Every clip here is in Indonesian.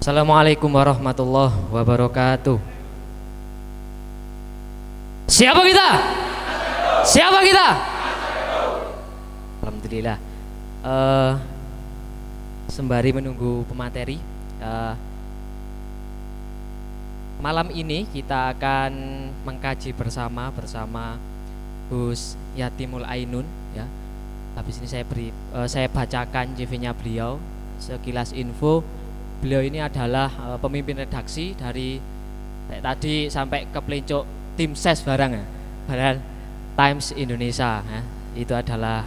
Assalamualaikum warahmatullahi wabarakatuh. Siapa kita? Siapa kita? Alhamdulillah. Sembari menunggu pemateri, malam ini kita akan mengkaji bersama Gus Yatimul Ainun, ya. Habis ini saya bacakan CV-nya beliau. Sekilas info, beliau ini adalah pemimpin redaksi dari tadi sampai ke pelincuk tim ses barang ya, padahal Times Indonesia ya. Itu adalah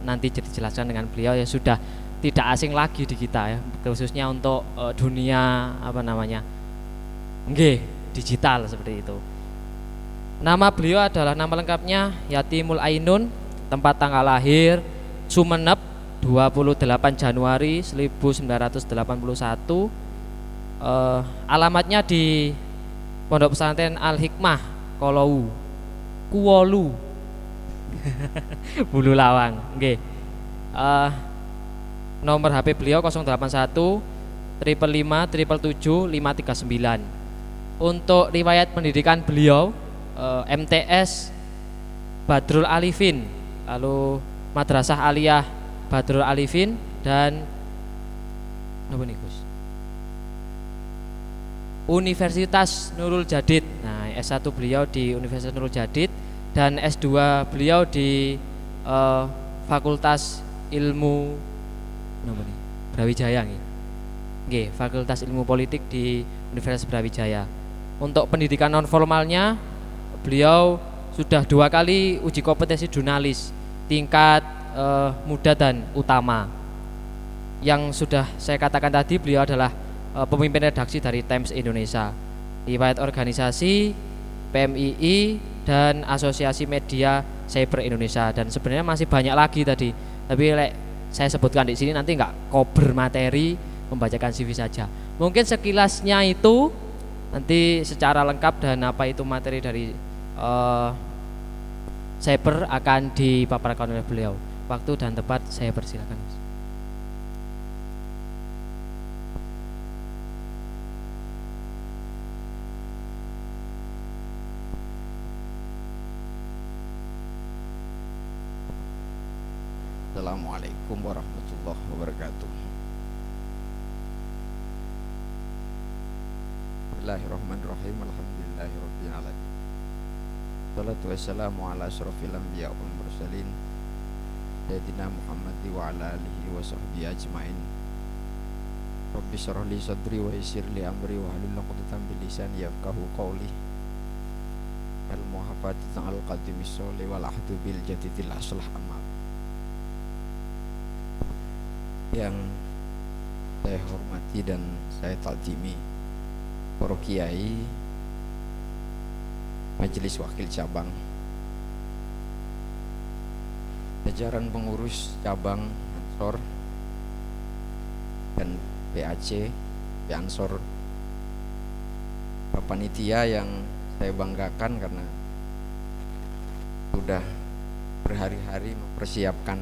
nanti dijelaskan dengan beliau, yang sudah tidak asing lagi di kita ya, khususnya untuk dunia digital seperti itu. Nama beliau adalah, nama lengkapnya Yatimul Ainun, tempat tanggal lahir Sumeneb 28 Januari 1981, alamatnya di Pondok Pesantren Al Hikmah Kuwolu Bulu Lawang. Nomor HP beliau 081 555 777 539. Untuk riwayat pendidikan beliau, MTS Badrul Alifin, lalu Madrasah Aliyah Badrul Alifin, dan Universitas Nurul Jadid. Nah, S1 beliau di Universitas Nurul Jadid dan S2 beliau di Fakultas Ilmu Brawijaya. Fakultas Ilmu Politik di Universitas Brawijaya. Untuk pendidikan non formalnya, beliau sudah 2 kali uji kompetensi jurnalis tingkat muda dan utama. Yang sudah saya katakan tadi, beliau adalah pemimpin redaksi dari Times Indonesia, riwayat organisasi PMII dan Asosiasi Media Cyber Indonesia, dan sebenarnya masih banyak lagi tadi, tapi saya sebutkan di sini, nanti nggak cover materi, membacakan CV saja. Mungkin sekilasnya itu, nanti secara lengkap dan apa itu materi dari cyber akan dipaparkan oleh beliau. Waktu dan tempat saya persilakan. Assalamualaikum warahmatullahi wabarakatuh. Bismillahirrahmanirrahim. Alhamdulillahirabbil alamin. Wassalatu wassalamu ala asyrofil anbiya wal mursalin Sayyidina Muhammad wa ala alihi wa sahbihi ajmain. Rabbi shrah li sadri wa yassir li amri wa hlul 'uqdatam min lisani yafqahu qawli. Al muhafadzatu al qadimis sholih wal ahdu bil jadidil aslah amma. Yang saya hormati dan saya takzimi para kiai, majelis wakil cabang, jajaran pengurus cabang Ansor dan PAC, Ansor, panitia yang saya banggakan karena sudah berhari-hari mempersiapkan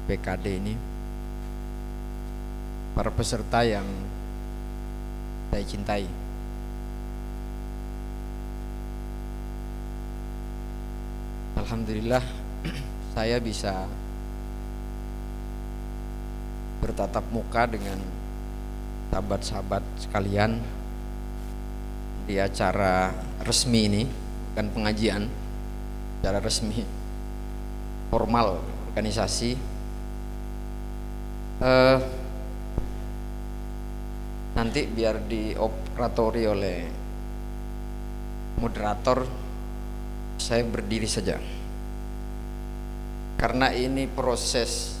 PKD ini, para peserta yang saya cintai. Alhamdulillah saya bisa bertatap muka dengan sahabat-sahabat sekalian di acara resmi ini, bukan pengajian, acara resmi formal organisasi. Nanti biar dioperatori oleh moderator, saya berdiri saja karena ini proses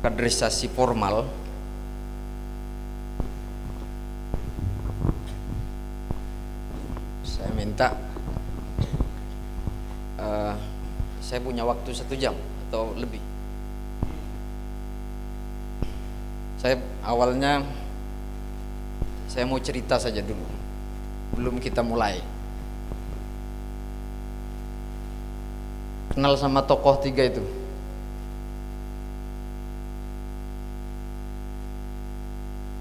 kaderisasi formal. Saya minta saya punya waktu 1 jam atau lebih. Awalnya saya mau cerita saja dulu belum kita mulai. Kenal sama tokoh 3 itu?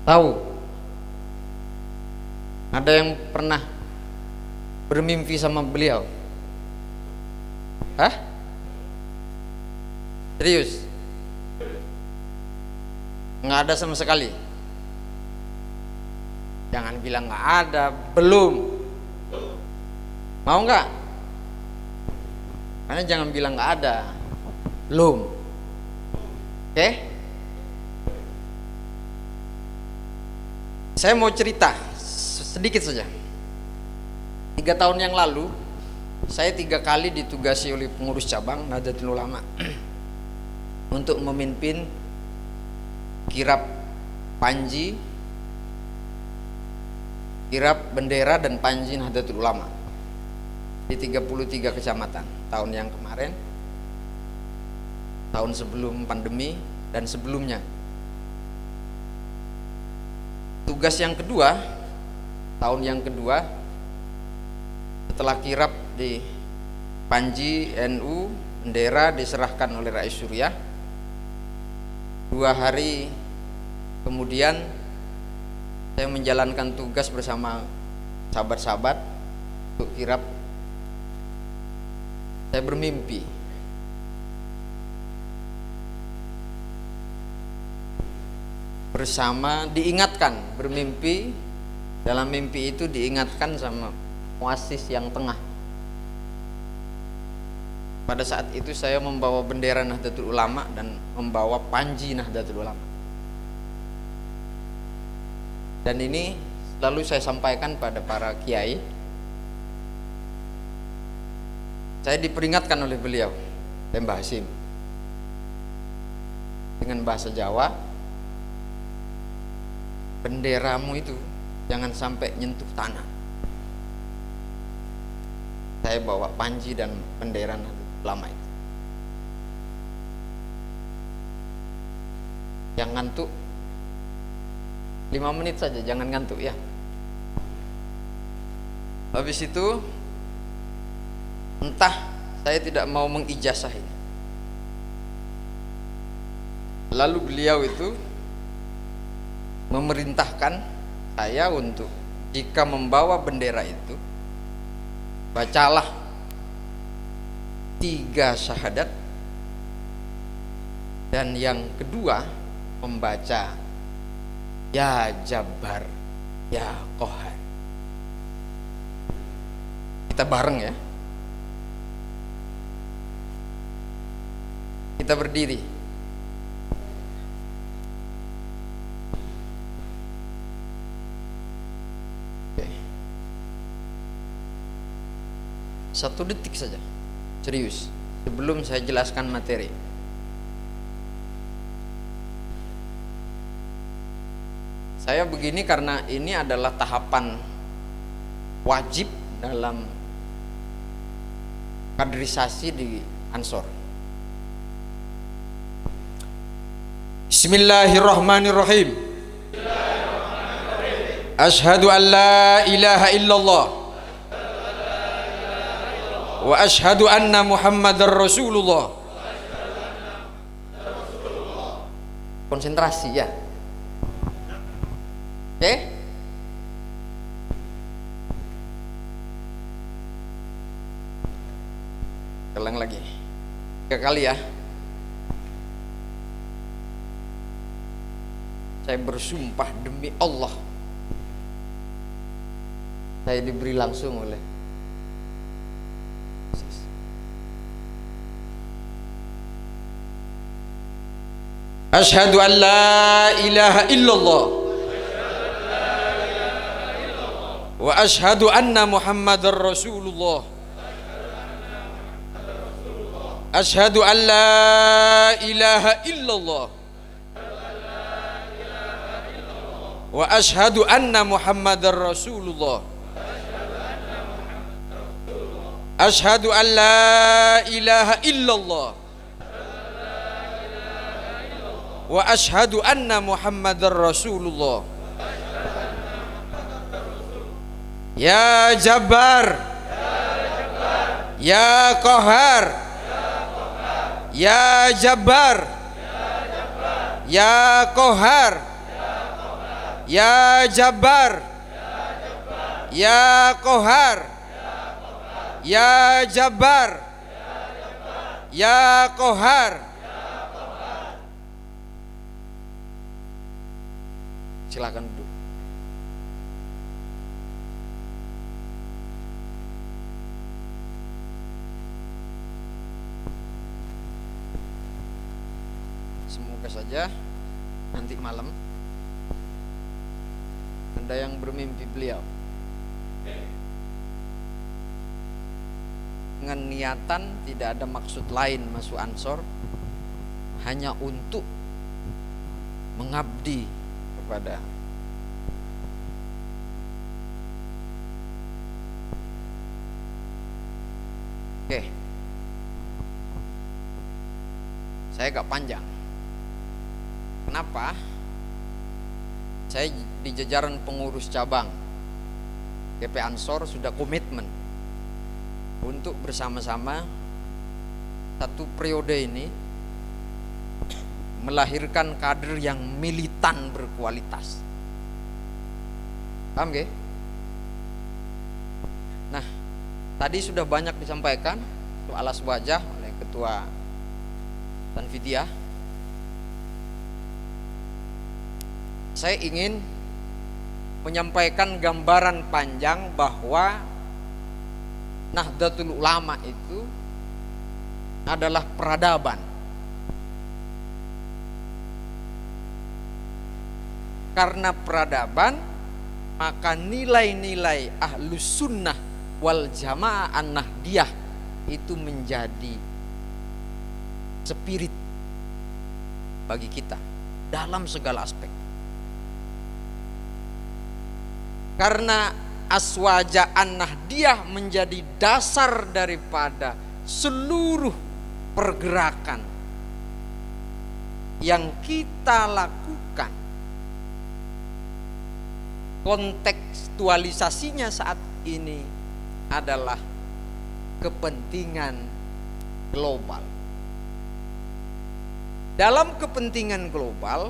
Tahu? Ada yang pernah bermimpi sama beliau? Hah? Serius? Nggak ada sama sekali? Jangan bilang nggak ada, belum. Mau nggak? Karena jangan bilang nggak ada, belum. Oke? Saya mau cerita sedikit saja. 3 tahun yang lalu, saya 3 kali ditugasi oleh pengurus cabang Nahdlatul Ulama untuk memimpin kirab Panji, kirab bendera dan Panji Nahdlatul Ulama di 33 kecamatan. Tahun yang kemarin, tahun sebelum pandemi, dan sebelumnya. Tugas yang kedua, tahun yang kedua, setelah kirab di Panji NU, bendera diserahkan oleh Rais Suriah. 2 hari kemudian saya menjalankan tugas bersama sahabat-sahabat untuk kirab. Saya bermimpi bersama, diingatkan, bermimpi, dalam mimpi itu diingatkan sama muassis yang tengah. Pada saat itu saya membawa bendera Nahdlatul Ulama dan membawa Panji Nahdlatul Ulama. Dan ini selalu saya sampaikan pada para kiai. Saya diperingatkan oleh beliau, Mbah Hasim, dengan bahasa Jawa, benderamu itu jangan sampai nyentuh tanah. Saya bawa Panji dan bendera Ulama itu. Yang ngantuk 5 menit saja, jangan ngantuk ya. Habis itu entah saya tidak mau mengijazah ini. Lalu beliau itu memerintahkan saya untuk jika membawa bendera itu, bacalah 3 syahadat, dan yang kedua membaca Ya Jabbar Ya Qahar. Kita bareng ya. Kita berdiri. Oke. 1 detik saja. Serius, sebelum saya jelaskan materi. Saya begini karena ini adalah tahapan wajib dalam kaderisasi di Ansor. Bismillahirrahmanirrahim. Asyhadu an la ilaha illallah wa asyhadu anna Muhammadar Rasulullah. Konsentrasi ya. Oke? Ulang lagi 3 kali ya. Saya bersumpah demi Allah, saya diberi langsung oleh Asyhadu an la ilaha illallah wa asyhadu anna Muhammadar Rasulullah. Asyhadu an la ilaha illallah wa asyhadu anna Muhammadar Rasulullah. Asyhadu an la ilaha illallah wa asyhadu anna Muhammadar Rasulullah. Ya Jabbar Ya Qahar Ya Jabbar Ya Qahar Ya Jabbar, Ya Qahar, Ya Jabbar, Ya Qahar. Silakan duduk. Semoga saja nanti malam Anda yang bermimpi beliau dengan niatan tidak ada maksud lain masuk Ansor, hanya untuk mengabdi kepada saya agak panjang. Kenapa? Saya di jajaran pengurus cabang GP Ansor sudah komitmen untuk bersama-sama satu periode ini melahirkan kader yang militan berkualitas. Paham gak? Nah, tadi sudah banyak disampaikan untuk alas wajah oleh Ketua Tanfidiah. Saya ingin menyampaikan gambaran panjang bahwa Nahdlatul Ulama itu adalah peradaban. Karena peradaban, maka nilai-nilai Ahlus Sunnah wal Jamaah An-Nahdiyah itu menjadi spirit bagi kita dalam segala aspek. Karena Aswaja An-Nahdiyah menjadi dasar daripada seluruh pergerakan yang kita lakukan. Kontekstualisasinya saat ini adalah kepentingan global. Dalam kepentingan global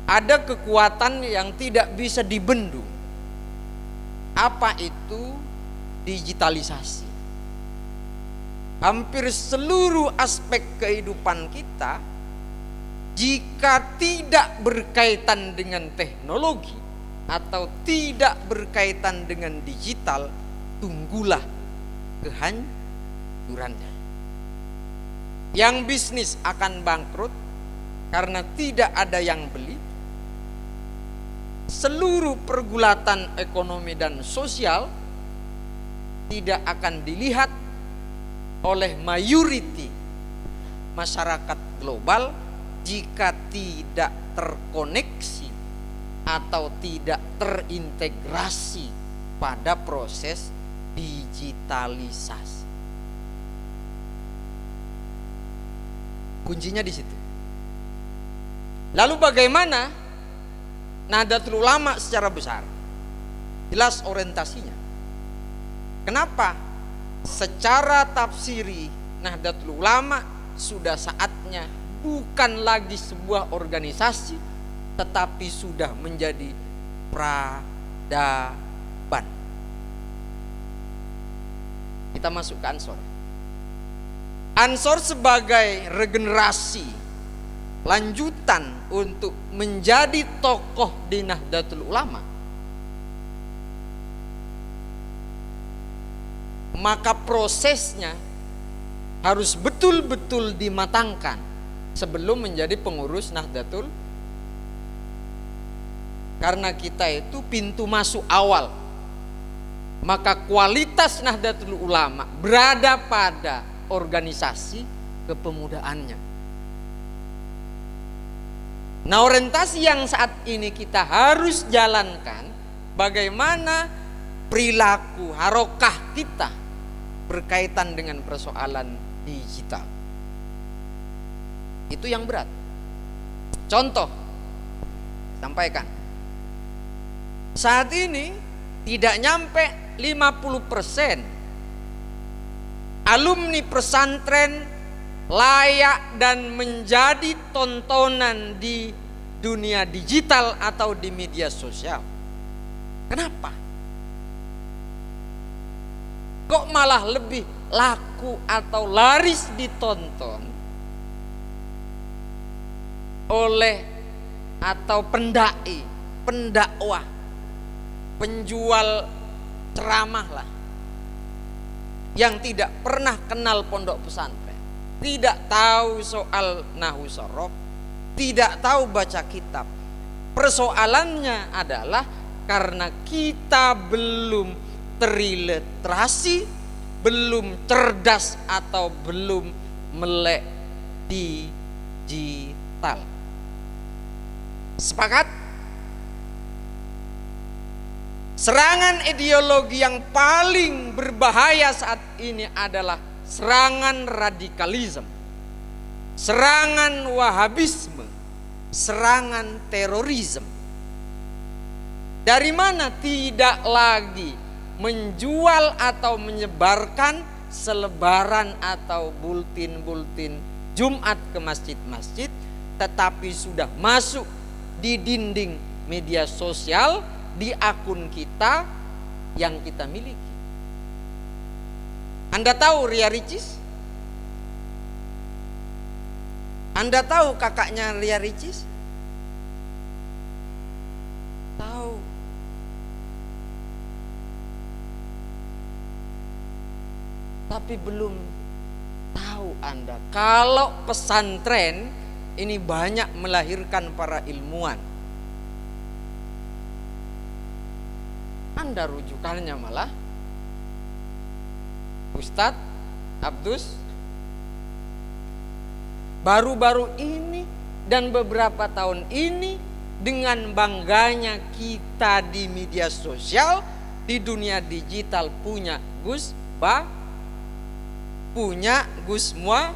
ada kekuatan yang tidak bisa dibendung. Apa itu digitalisasi? Hampir seluruh aspek kehidupan kita, jika tidak berkaitan dengan teknologi atau tidak berkaitan dengan digital, tunggulah kehancurannya. Yang bisnis akan bangkrut karena tidak ada yang beli. Seluruh pergulatan ekonomi dan sosial tidak akan dilihat oleh mayoriti masyarakat global jika tidak terkoneksi atau tidak terintegrasi pada proses digitalisasi. Kuncinya di situ. Lalu bagaimana Nahdlatul Ulama secara besar? Jelas orientasinya. Kenapa? Secara tafsiri Nahdlatul Ulama sudah saatnya bukan lagi sebuah organisasi, tetapi sudah menjadi peradaban. Kita masuk ke Ansor. Ansor sebagai regenerasi lanjutan untuk menjadi tokoh di Nahdlatul Ulama, maka prosesnya harus betul-betul dimatangkan sebelum menjadi pengurus Nahdlatul. Karena kita itu pintu masuk awal, maka kualitas Nahdlatul Ulama berada pada organisasi kepemudaannya. Nah, orientasi yang saat ini kita harus jalankan, bagaimana perilaku harokah kita berkaitan dengan persoalan digital. Itu yang berat. Contoh, sampaikan. Saat ini tidak nyampe 50% alumni pesantren layak dan menjadi tontonan di dunia digital atau di media sosial. Kenapa? Kok malah lebih laku atau laris ditonton oleh atau pendai, pendakwah, penjual ceramah lah, yang tidak pernah kenal pondok pesantren, tidak tahu soal nahwu sorof, tidak tahu baca kitab. Persoalannya adalah karena kita belum terliterasi, belum cerdas atau belum melek digital. Sepakat? Serangan ideologi yang paling berbahaya saat ini adalah serangan radikalisme, serangan wahabisme, serangan terorisme. Dari mana? Tidak lagi menjual atau menyebarkan selebaran atau bulletin-bulletin Jumat ke masjid-masjid, tetapi sudah masuk di dinding media sosial, di akun kita yang kita miliki. Anda tahu Ria Ricis? Anda tahu kakaknya Ria Ricis? Tahu. Tapi belum tahu Anda kalau pesantren ini banyak melahirkan para ilmuwan. Anda rujukannya malah Ustadz Abdus. Baru-baru ini dan beberapa tahun ini, dengan bangganya kita di media sosial, di dunia digital, punya Gus Ba, punya Gus Mua.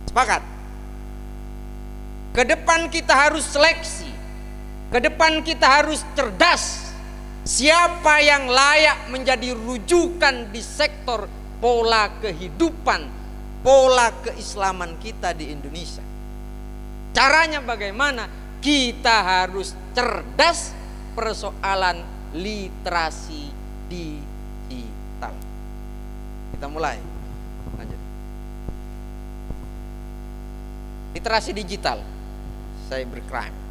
Sepakat? Ke depan kita harus seleksi, ke depan kita harus cerdas. Siapa yang layak menjadi rujukan di sektor pola kehidupan, pola keislaman kita di Indonesia. Caranya bagaimana? Kita harus cerdas persoalan literasi digital. Kita mulai. Lanjut. Literasi digital, cybercrime.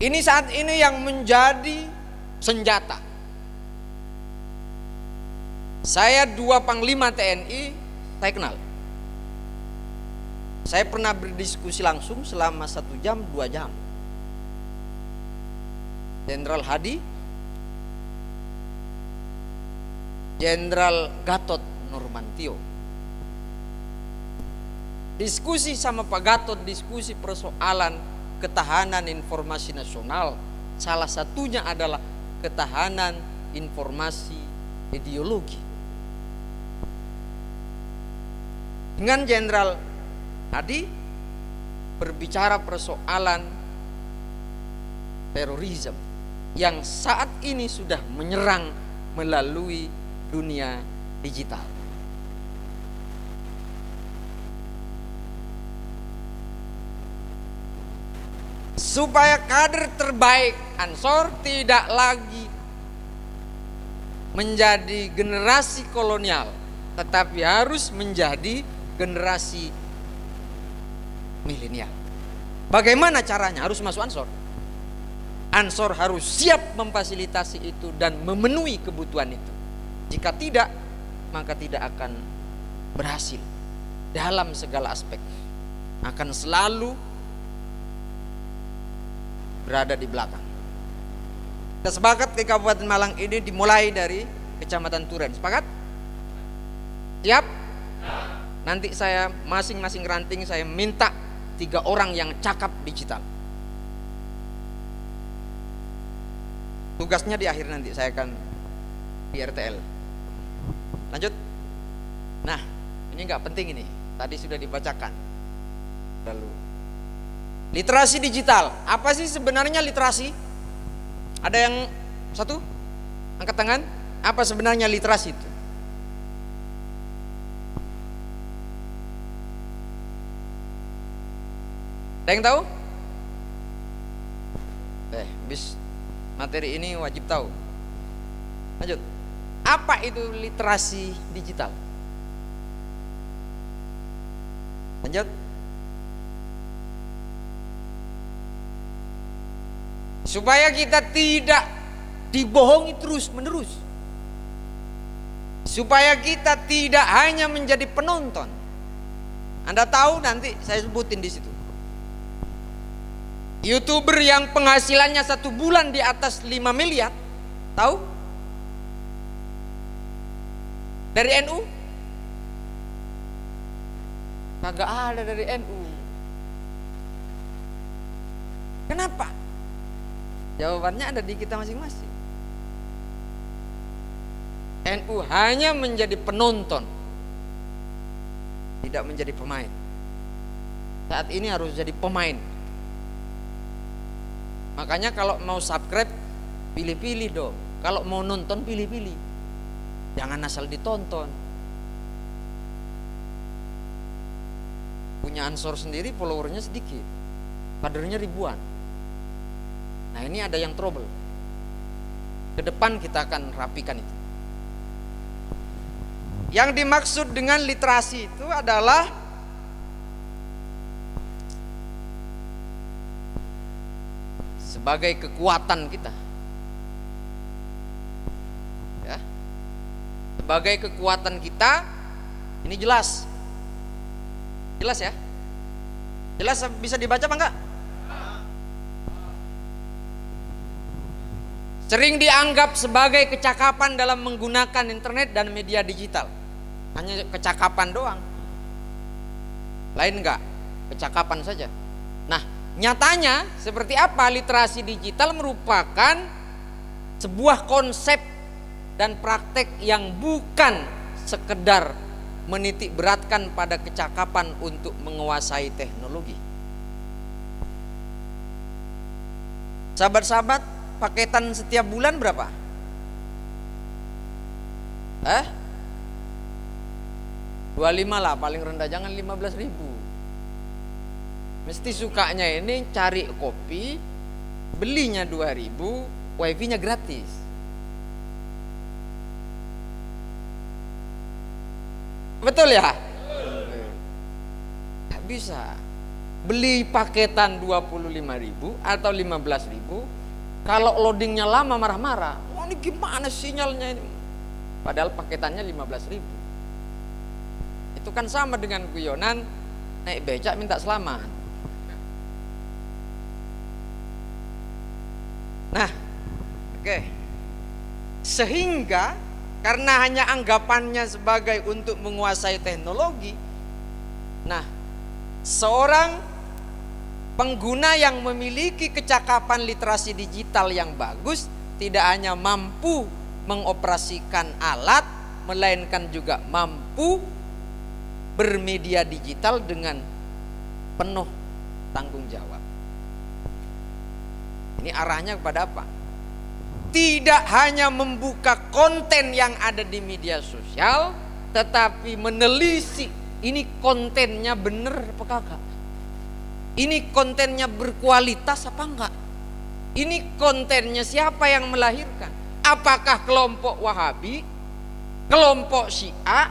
Ini saat ini yang menjadi senjata. Saya 2 Panglima TNI, saya kenal. Saya pernah berdiskusi langsung selama 1 jam, 2 jam. Jenderal Hadi, Jenderal Gatot Nurmantio. Diskusi sama Pak Gatot, diskusi persoalan ketahanan informasi nasional. Salah satunya adalah ketahanan informasi ideologi. Dengan Jenderal Hadi berbicara persoalan terorisme yang saat ini sudah menyerang melalui dunia digital. Supaya kader terbaik Ansor tidak lagi menjadi generasi kolonial, tetapi harus menjadi generasi milenial. Bagaimana caranya? Harus masuk Ansor. Ansor harus siap memfasilitasi itu dan memenuhi kebutuhan itu. Jika tidak, maka tidak akan berhasil dalam segala aspek. Akan selalu berada di belakang. Kita sepakat di Kabupaten Malang ini dimulai dari Kecamatan Turen. Sepakat? Siap? Nanti saya masing-masing ranting saya minta 3 orang yang cakap digital. Tugasnya di akhir nanti saya akan di RTL. Lanjut. Nah, ini nggak penting ini. Tadi sudah dibacakan. Lalu literasi digital. Apa sih sebenarnya literasi? Ada yang satu? Angkat tangan. Apa sebenarnya literasi itu? Ada yang tahu? Bis materi ini wajib tahu. Lanjut. Apa itu literasi digital? Lanjut. Supaya kita tidak dibohongi terus menerus, supaya kita tidak hanya menjadi penonton. Anda tahu, nanti saya sebutin di situ. YouTuber yang penghasilannya 1 bulan di atas 5 miliar, tahu? Dari NU? Kagak ada dari NU. Kenapa? Jawabannya ada di kita masing-masing. NU hanya menjadi penonton, tidak menjadi pemain. Saat ini harus jadi pemain. Makanya kalau mau subscribe, pilih-pilih dong. Kalau mau nonton, pilih-pilih. Jangan asal ditonton. Punya Ansor sendiri, followernya sedikit, kadernya ribuan. Nah, ini ada yang trouble. Ke depan kita akan rapikan itu. Yang dimaksud dengan literasi itu adalah sebagai kekuatan kita, ya, sebagai kekuatan kita. Ini jelas ya, jelas, bisa dibaca apa enggak? Sering dianggap sebagai kecakapan dalam menggunakan internet dan media digital. Hanya kecakapan doang, lain enggak, kecakapan saja. Nah, nyatanya seperti apa? Literasi digital merupakan sebuah konsep dan praktek yang bukan sekedar menitik beratkan pada kecakapan untuk menguasai teknologi. Sahabat-sahabat, paketan setiap bulan berapa? 25 lah paling rendah, jangan 15.000. Mesti sukanya ini cari kopi, belinya 2.000, wifi-nya gratis. Betul ya? Gak bisa beli paketan 25.000 atau 15.000, kalau loadingnya lama marah-marah. Oh, ini gimana sinyalnya ini? Padahal paketannya 15.000. Itu kan sama dengan guyonan naik becak minta selamat. Nah, oke. Sehingga karena hanya anggapannya sebagai untuk menguasai teknologi, nah, seorang pengguna yang memiliki kecakapan literasi digital yang bagus tidak hanya mampu mengoperasikan alat, melainkan juga mampu bermedia digital dengan penuh tanggung jawab. Ini arahnya kepada apa? Tidak hanya membuka konten yang ada di media sosial, tetapi menelisik ini kontennya bener apa kagak, ini kontennya berkualitas apa enggak, ini kontennya siapa yang melahirkan, apakah kelompok Wahabi, kelompok Syiah,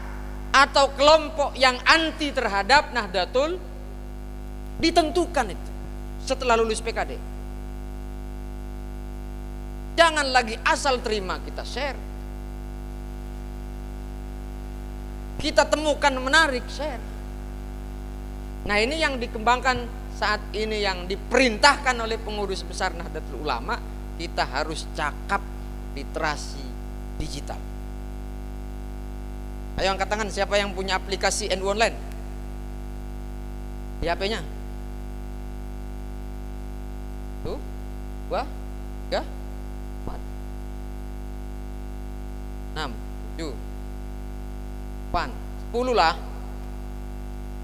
atau kelompok yang anti terhadap Nahdlatul. Ditentukan itu setelah lulus PKD. Jangan lagi asal terima kita share. Kita temukan menarik, share. Nah, ini yang dikembangkan saat ini, yang diperintahkan oleh pengurus besar Nahdlatul Ulama. Kita harus cakap literasi digital. Ayo angkat tangan siapa yang punya aplikasi NU Online di HP-nya. 1, 2, 3, 4, 6, 7, 8, 10 lah.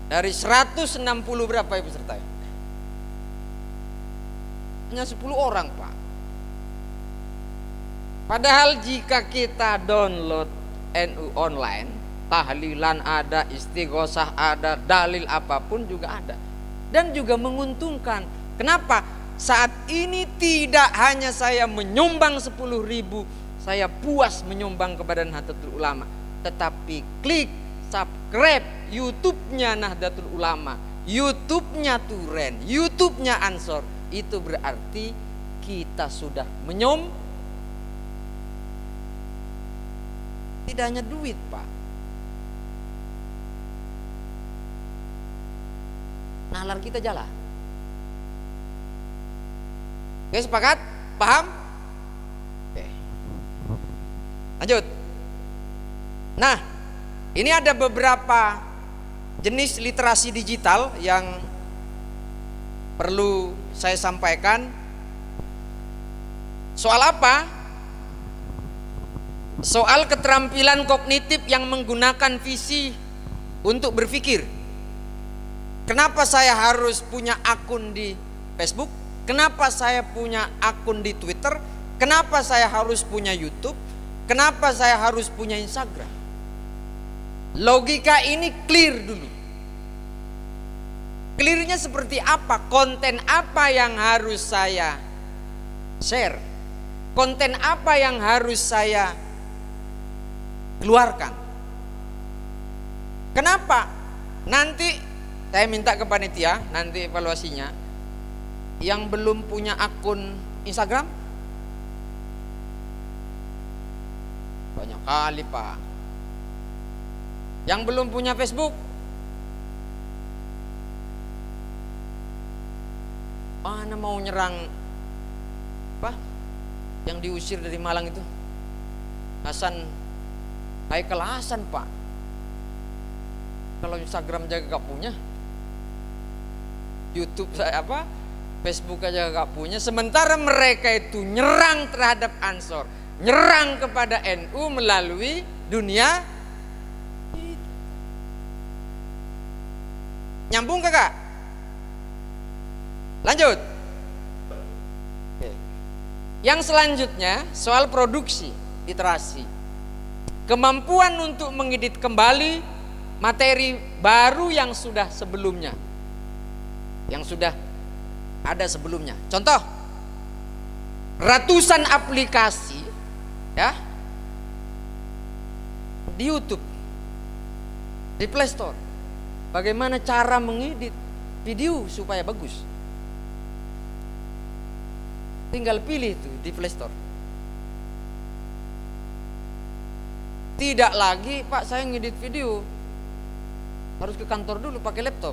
Dari 160 berapa ya peserta? Hanya 10 orang, Pak. Padahal jika kita download NU Online, tahlilan ada, istighosah ada, dalil apapun juga ada. dan juga menguntungkan. Kenapa? Saat ini tidak hanya saya menyumbang 10.000, saya puas menyumbang kepada Nahdlatul Ulama, tetapi klik subscribe YouTube-nya Nahdlatul Ulama, YouTube-nya Turen, YouTube-nya Ansor, itu berarti kita sudah tidak hanya duit, Pak. Nalar kita jalan. Oke, sepakat? Paham? Oke. Lanjut. Nah, ini ada beberapa jenis literasi digital yang perlu saya sampaikan. Soal apa? Soal keterampilan kognitif yang menggunakan visi untuk berpikir. Kenapa saya harus punya akun di Facebook? Kenapa saya punya akun di Twitter? Kenapa saya harus punya YouTube? Kenapa saya harus punya Instagram? Logika ini clear dulu. Clearnya seperti apa? Konten apa yang harus saya share? Konten apa yang harus saya keluarkan? Kenapa? Nanti saya minta ke panitia, nanti evaluasinya, yang belum punya akun Instagram banyak kali, Pak. Yang belum punya Facebook, mana mau nyerang apa yang diusir dari Malang itu, Haikal Hasan, Pak. Kalau Instagram aja gak punya, YouTube saya Facebook aja gak punya, sementara mereka itu nyerang terhadap Ansor, nyerang kepada NU melalui dunia. Nyambung kakak? Lanjut. Oke. Yang selanjutnya soal produksi literasi. Kemampuan untuk mengedit kembali materi baru yang sudah sebelumnya, yang sudah ada sebelumnya. Contoh, ratusan aplikasi ya di YouTube, di Play Store. Bagaimana cara mengedit video supaya bagus? Tinggal pilih itu di Play Store. Tidak lagi, Pak, saya ngedit video harus ke kantor dulu pakai laptop.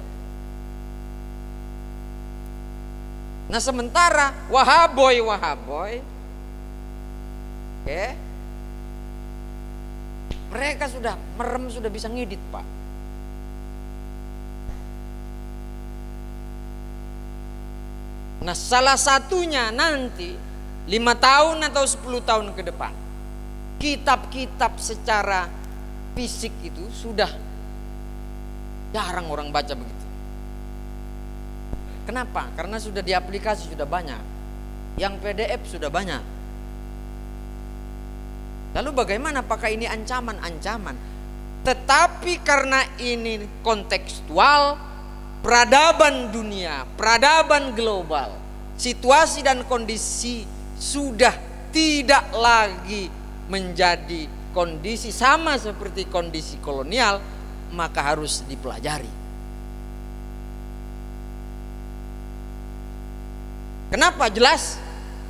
Nah, sementara wahaboy, mereka sudah merem, sudah bisa ngedit, Pak. Nah, salah satunya nanti 5 tahun atau 10 tahun ke depan, kitab-kitab secara fisik itu sudah jarang orang baca begitu. Kenapa? Karena sudah di aplikasi sudah banyak, yang PDF sudah banyak. Lalu bagaimana? Apakah ini ancaman? Tetapi karena ini kontekstual, peradaban dunia, peradaban global, situasi dan kondisi sudah tidak lagi menjadi kondisi sama seperti kondisi kolonial, maka harus dipelajari. Kenapa? Jelas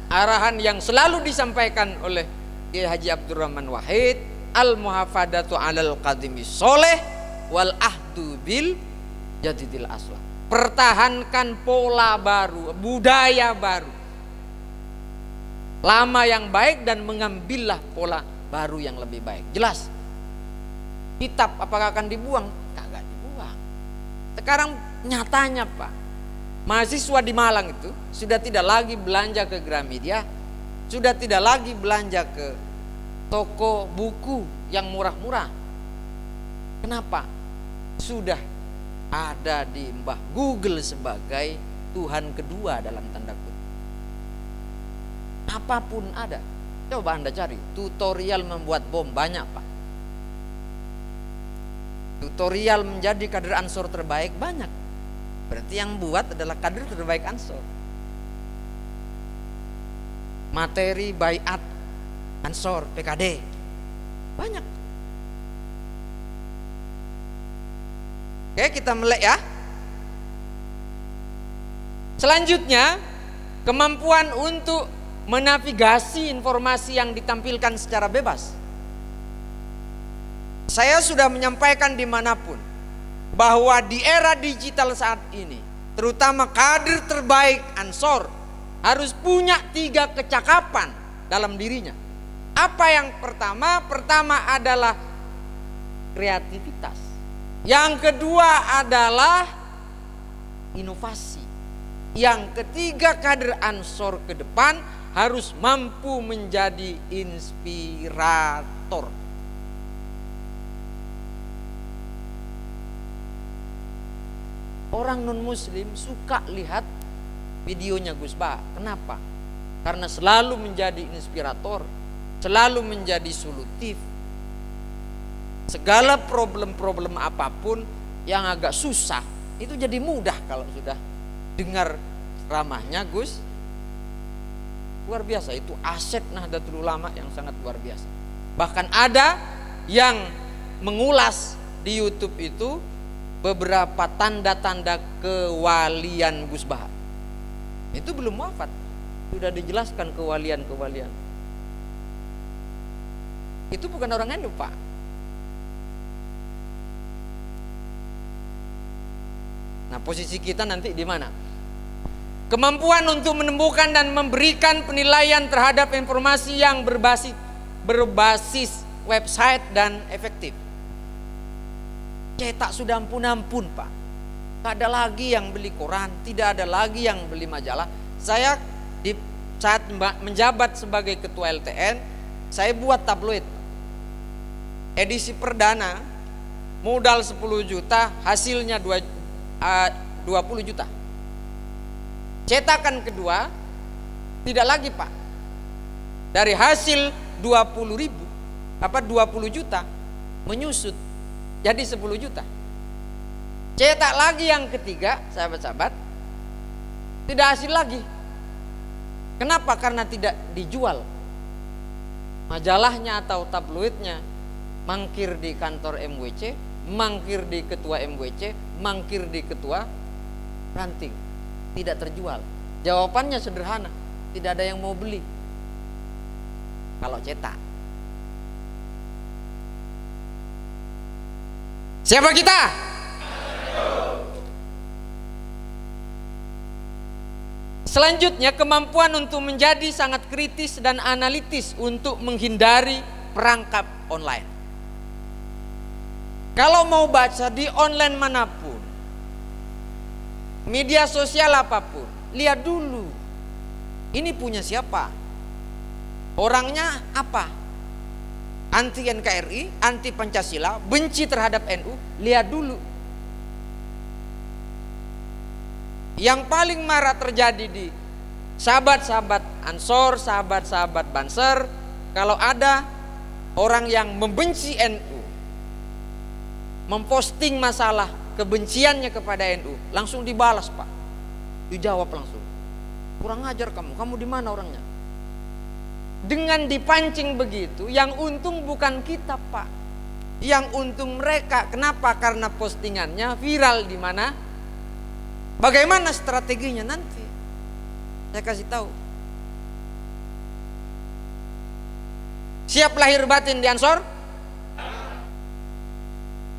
arahan yang selalu disampaikan oleh Kiai Haji Abdurrahman Wahid, al-muhafadatu 'alal qadimi sholeh wal ahdu bil jadidil aslah. Pertahankan pola baru, budaya baru, lama yang baik, dan mengambillah pola baru yang lebih baik. Jelas. Kitab apakah akan dibuang? Kagak dibuang. Sekarang nyatanya, Pak, mahasiswa di Malang itu sudah tidak lagi belanja ke Gramedia, sudah tidak lagi belanja ke toko buku yang murah-murah. Kenapa? Sudah ada di Mbah Google sebagai Tuhan kedua dalam tanda kutip. Apapun ada. Coba Anda cari tutorial membuat bom, banyak, Pak. Tutorial menjadi kader Ansor terbaik, banyak. Berarti yang buat adalah kader terbaik Ansor. Materi baiat Ansor PKD banyak. Oke, kita melek ya. Selanjutnya, kemampuan untuk menavigasi informasi yang ditampilkan secara bebas. Saya sudah menyampaikan dimanapun bahwa di era digital saat ini, terutama kader terbaik Ansor harus punya 3 kecakapan dalam dirinya. Apa yang pertama? Pertama adalah kreativitas. Yang kedua adalah inovasi. Yang ketiga, kader Ansor ke depan harus mampu menjadi inspirator. Orang non-muslim suka lihat videonya Gus Bah. Kenapa? Karena selalu menjadi inspirator, selalu menjadi solutif. Segala problem-problem apapun yang agak susah itu jadi mudah kalau sudah dengar ceramahnya Gus. Luar biasa, itu aset Nahdlatul Ulama yang sangat luar biasa. Bahkan ada yang mengulas di YouTube itu beberapa tanda-tanda kewalian Gus Bah. Itu belum wafat, sudah dijelaskan kewalian-kewalian. Itu bukan orang NU, Pak. Nah, posisi kita nanti di mana? Kemampuan untuk menemukan dan memberikan penilaian terhadap informasi yang berbasis website dan efektif. Cetak sudah ampun-ampun, Pak. Tidak ada lagi yang beli koran, tidak ada lagi yang beli majalah. Saya saat menjabat sebagai ketua LTN, saya buat tabloid. Edisi perdana, modal 10 juta, hasilnya 20 juta. Cetakan kedua tidak lagi, Pak. Dari hasil 20 juta menyusut jadi 10 juta. Cetak lagi yang ketiga, sahabat-sahabat, tidak hasil lagi. Kenapa? Karena tidak dijual. Majalahnya atau tabloidnya mangkir di kantor MWC, mangkir di ketua MWC, mangkir di ketua ranting. Tidak terjual. Jawabannya sederhana, tidak ada yang mau beli kalau cetak. Siapa kita? Selanjutnya, kemampuan untuk menjadi sangat kritis dan analitis untuk menghindari perangkap online. Kalau mau baca di online manapun, media sosial apapun, lihat dulu ini punya siapa, orangnya apa, anti NKRI, anti Pancasila, benci terhadap NU. Lihat dulu. Yang paling marah terjadi di sahabat-sahabat Ansor, sahabat-sahabat Banser, kalau ada orang yang membenci NU, memposting masalah kebenciannya kepada NU, langsung dibalas, Pak. Dijawab langsung. Kurang ajar kamu di mana orangnya? Dengan dipancing begitu, yang untung bukan kita, Pak. Yang untung mereka. Kenapa? Karena postingannya viral di mana? Bagaimana strateginya nanti? Saya kasih tahu. Siap lahir batin di Ansor?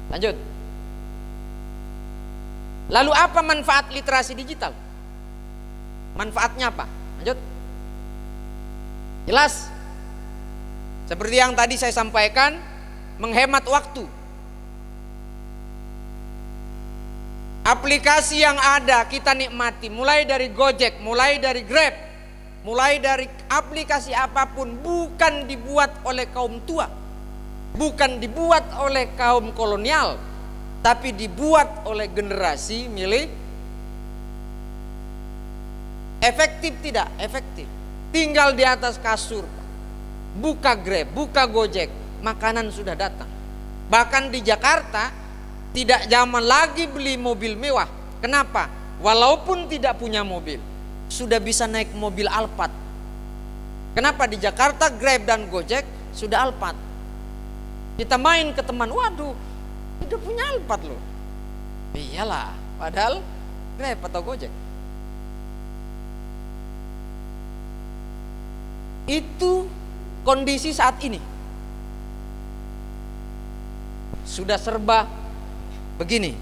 Lanjut. Lalu apa manfaat literasi digital? Manfaatnya apa? Lanjut. Jelas. Seperti yang tadi saya sampaikan, menghemat waktu. Aplikasi yang ada kita nikmati, mulai dari Gojek, mulai dari Grab, mulai dari aplikasi apapun, bukan dibuat oleh kaum tua, bukan dibuat oleh kaum kolonial, tapi dibuat oleh generasi milik. Efektif tidak? Efektif. Tinggal di atas kasur, buka Grab, buka Gojek, makanan sudah datang. Bahkan di Jakarta tidak zaman lagi beli mobil mewah, Kenapa? Walaupun tidak punya mobil, sudah bisa naik mobil Alphard. Kenapa? Di Jakarta Grab dan Gojek sudah Alphard. Kita main ke teman, waduh, udah punya Alphard loh. Iyalah, padahal Grab atau Gojek. Itu kondisi saat ini. Sudah serba begini.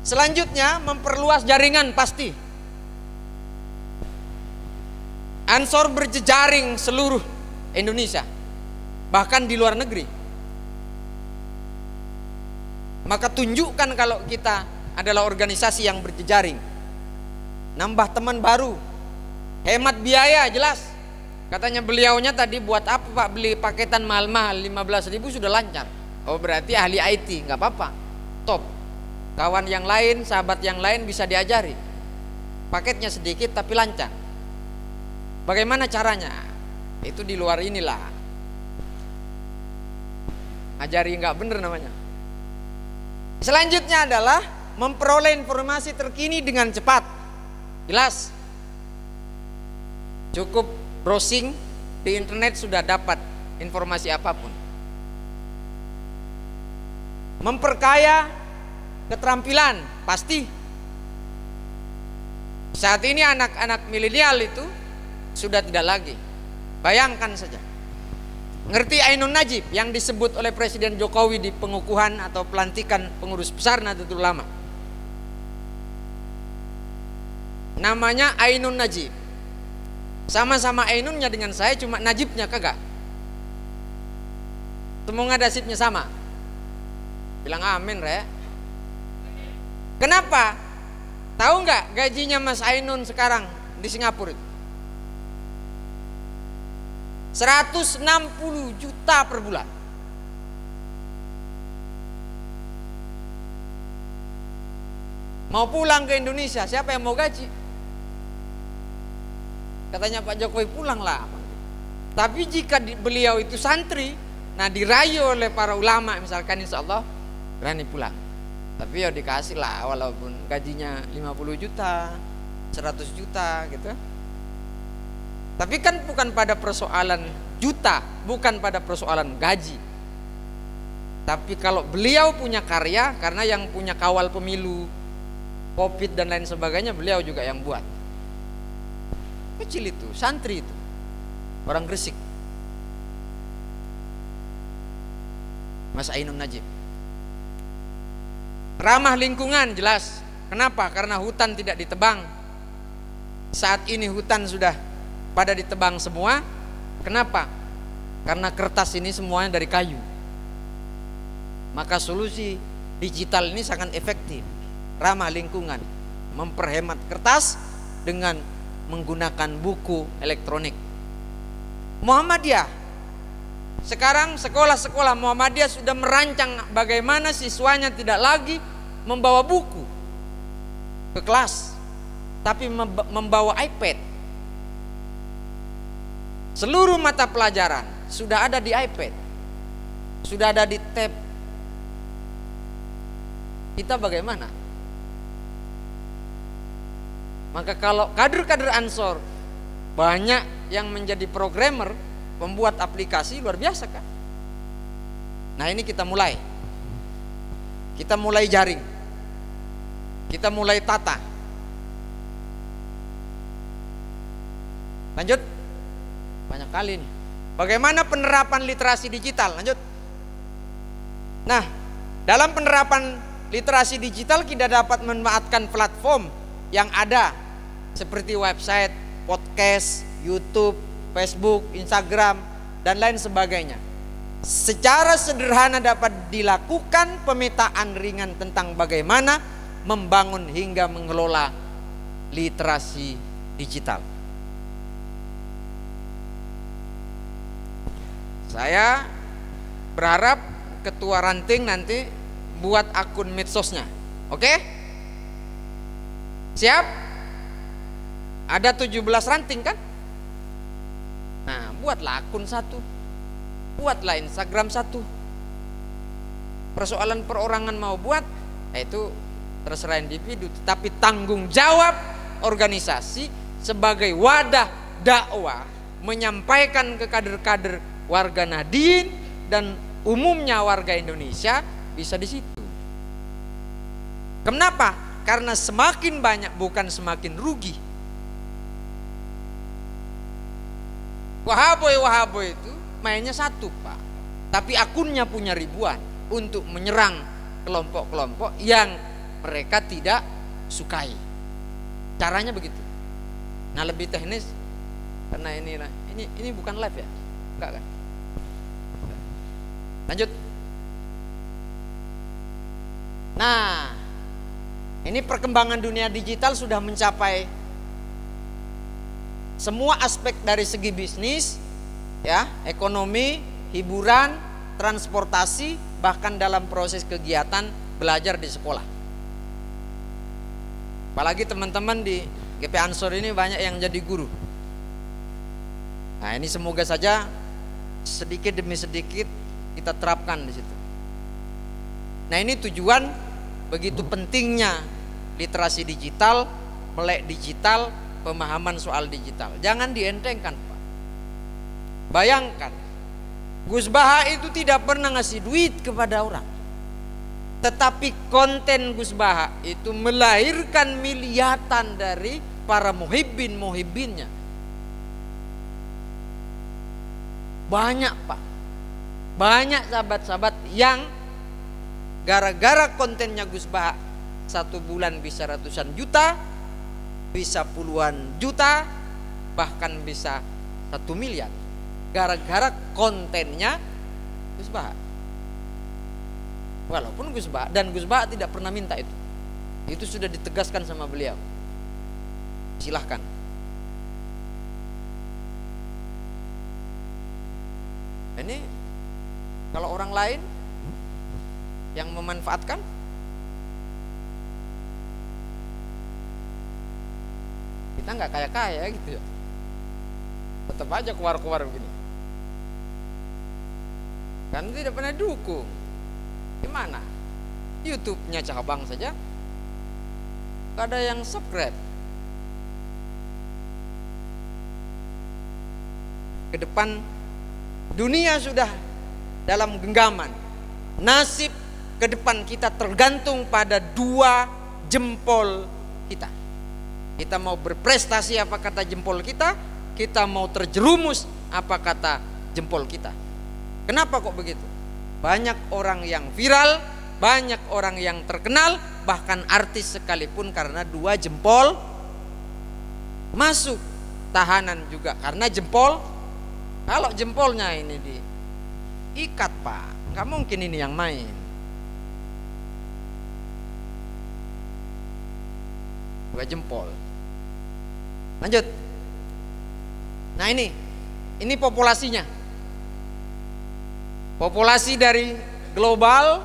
Selanjutnya memperluas jaringan pasti. Ansor berjejaring seluruh Indonesia, bahkan di luar negeri. Maka tunjukkan kalau kita adalah organisasi yang berjejaring. Nambah teman baru, hemat biaya jelas. Katanya beliaunya tadi, buat apa Pak beli paketan mahal-mahal 15.000 sudah lancar. Oh berarti ahli IT, nggak apa-apa, top. Kawan yang lain, sahabat yang lain bisa diajari. Paketnya sedikit tapi lancar. Bagaimana caranya? Itu di luar inilah. Ajari nggak bener namanya. Selanjutnya adalah memperoleh informasi terkini dengan cepat. Jelas. Cukup browsing di internet sudah dapat informasi apapun. Memperkaya keterampilan pasti. Saat ini anak-anak milenial itu sudah tidak lagi. Bayangkan saja. Ngerti Ainun Najib yang disebut oleh Presiden Jokowi di pengukuhan atau pelantikan pengurus besar Nahdlatul Ulama. Namanya Ainun Najib. Sama-sama Ainunnya dengan saya, cuma Najibnya kagak. Semoga nasibnya sama. Bilang amin, Re. Kenapa? Tahu nggak gajinya Mas Ainun sekarang di Singapura itu? 160 juta per bulan. Mau pulang ke Indonesia, siapa yang mau gaji? Katanya Pak Jokowi pulanglah. Tapi jika beliau itu santri, nah dirayu oleh para ulama misalkan, insya Allah berani pulang. Tapi ya dikasih lah, walaupun gajinya 50 juta, 100 juta gitu. Tapi kan bukan pada persoalan juta, bukan pada persoalan gaji. Tapi kalau beliau punya karya, karena yang punya kawal pemilu, Covid dan lain sebagainya beliau juga yang buat. Kecil itu, santri itu, orang Gresik, Mas Ainun Najib. Ramah lingkungan jelas. Kenapa? Karena hutan tidak ditebang. Saat ini hutan sudah pada ditebang semua. Kenapa? Karena kertas ini semuanya dari kayu. Maka solusi digital ini sangat efektif, ramah lingkungan, memperhemat kertas dengan menggunakan buku elektronik. Muhammadiyah, sekarang sekolah-sekolah Muhammadiyah sudah merancang bagaimana siswanya tidak lagi membawa buku ke kelas, tapi membawa iPad. Seluruh mata pelajaran sudah ada di iPad, sudah ada di tab. Kita bagaimana? Maka kalau kader-kader Ansor banyak yang menjadi programmer, pembuat aplikasi, luar biasa kan? Nah ini kita mulai jaring, kita mulai tata. Lanjut, banyak kali nih. Bagaimana penerapan literasi digital? Lanjut. Nah, dalam penerapan literasi digital kita dapat memanfaatkan platform yang ada seperti website, podcast, YouTube, Facebook, Instagram, dan lain sebagainya. Secara sederhana dapat dilakukan pemetaan ringan tentang bagaimana membangun hingga mengelola literasi digital. Saya berharap ketua ranting nanti buat akun medsosnya. Oke? Siap? Ada 17 ranting kan? Nah, buatlah akun satu, buatlah Instagram satu. Persoalan perorangan mau buat, itu terserah individu, tetapi tanggung jawab organisasi sebagai wadah dakwah menyampaikan ke kader-kader warga Nahdien dan umumnya warga Indonesia bisa di situ. Kenapa? Karena semakin banyak bukan semakin rugi. Wahaboy itu mainnya satu, Pak, tapi akunnya punya ribuan untuk menyerang kelompok-kelompok yang mereka tidak sukai. Caranya begitu. Nah, lebih teknis karena ini bukan live ya, enggak kan? Lanjut. Nah, ini perkembangan dunia digital sudah mencapai semua aspek dari segi bisnis, ya, ekonomi, hiburan, transportasi, bahkan dalam proses kegiatan belajar di sekolah. Apalagi teman-teman di GP Ansor ini banyak yang jadi guru. Nah, ini semoga saja sedikit demi sedikit kita terapkan di situ. Nah, ini tujuan begitu pentingnya literasi digital, melek digital, pemahaman soal digital. Jangan dientengkan, Pak. Bayangkan, Gus Baha itu tidak pernah ngasih duit kepada orang, tetapi konten Gus Baha itu melahirkan miliatan dari para muhibbinnya. Banyak, Pak. Banyak sahabat-sahabat yang gara-gara kontennya Gus Baha 1 bulan bisa ratusan juta, bisa puluhan juta, bahkan bisa 1 miliar. Gara-gara kontennya Gus Baha. Walaupun Gus Baha tidak pernah minta itu. Itu sudah ditegaskan sama beliau. Silahkan. Ini kalau orang lain yang memanfaatkan, kita nggak kaya-kaya gitu ya, tetap aja keluar-keluar begini. Kan tidak pernah dukung. Gimana? YouTube-nya Cabang saja gak ada yang subscribe. Ke depan dunia sudah dalam genggaman. Nasib ke depan kita tergantung pada 2 jempol kita. Kita mau berprestasi apa kata jempol kita, kita mau terjerumus apa kata jempol kita. Kenapa kok begitu? Banyak orang yang viral, banyak orang yang terkenal, bahkan artis sekalipun karena 2 jempol masuk tahanan juga karena jempol. Kalau jempolnya ini diikat, Pak, nggak mungkin ini yang main. Dua jempol. Lanjut. Nah, ini populasinya. Populasi dari global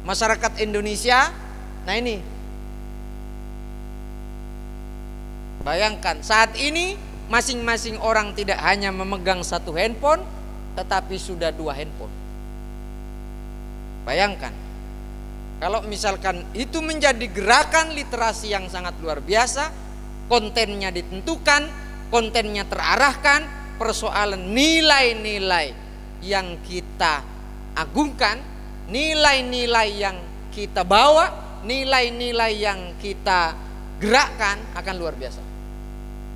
masyarakat Indonesia. Nah, ini bayangkan saat ini masing-masing orang tidak hanya memegang 1 handphone, tetapi sudah 2 handphone. Bayangkan kalau misalkan itu menjadi gerakan literasi yang sangat luar biasa, kontennya ditentukan, kontennya terarahkan, persoalan nilai-nilai yang kita agungkan, nilai-nilai yang kita bawa, nilai-nilai yang kita gerakkan akan luar biasa.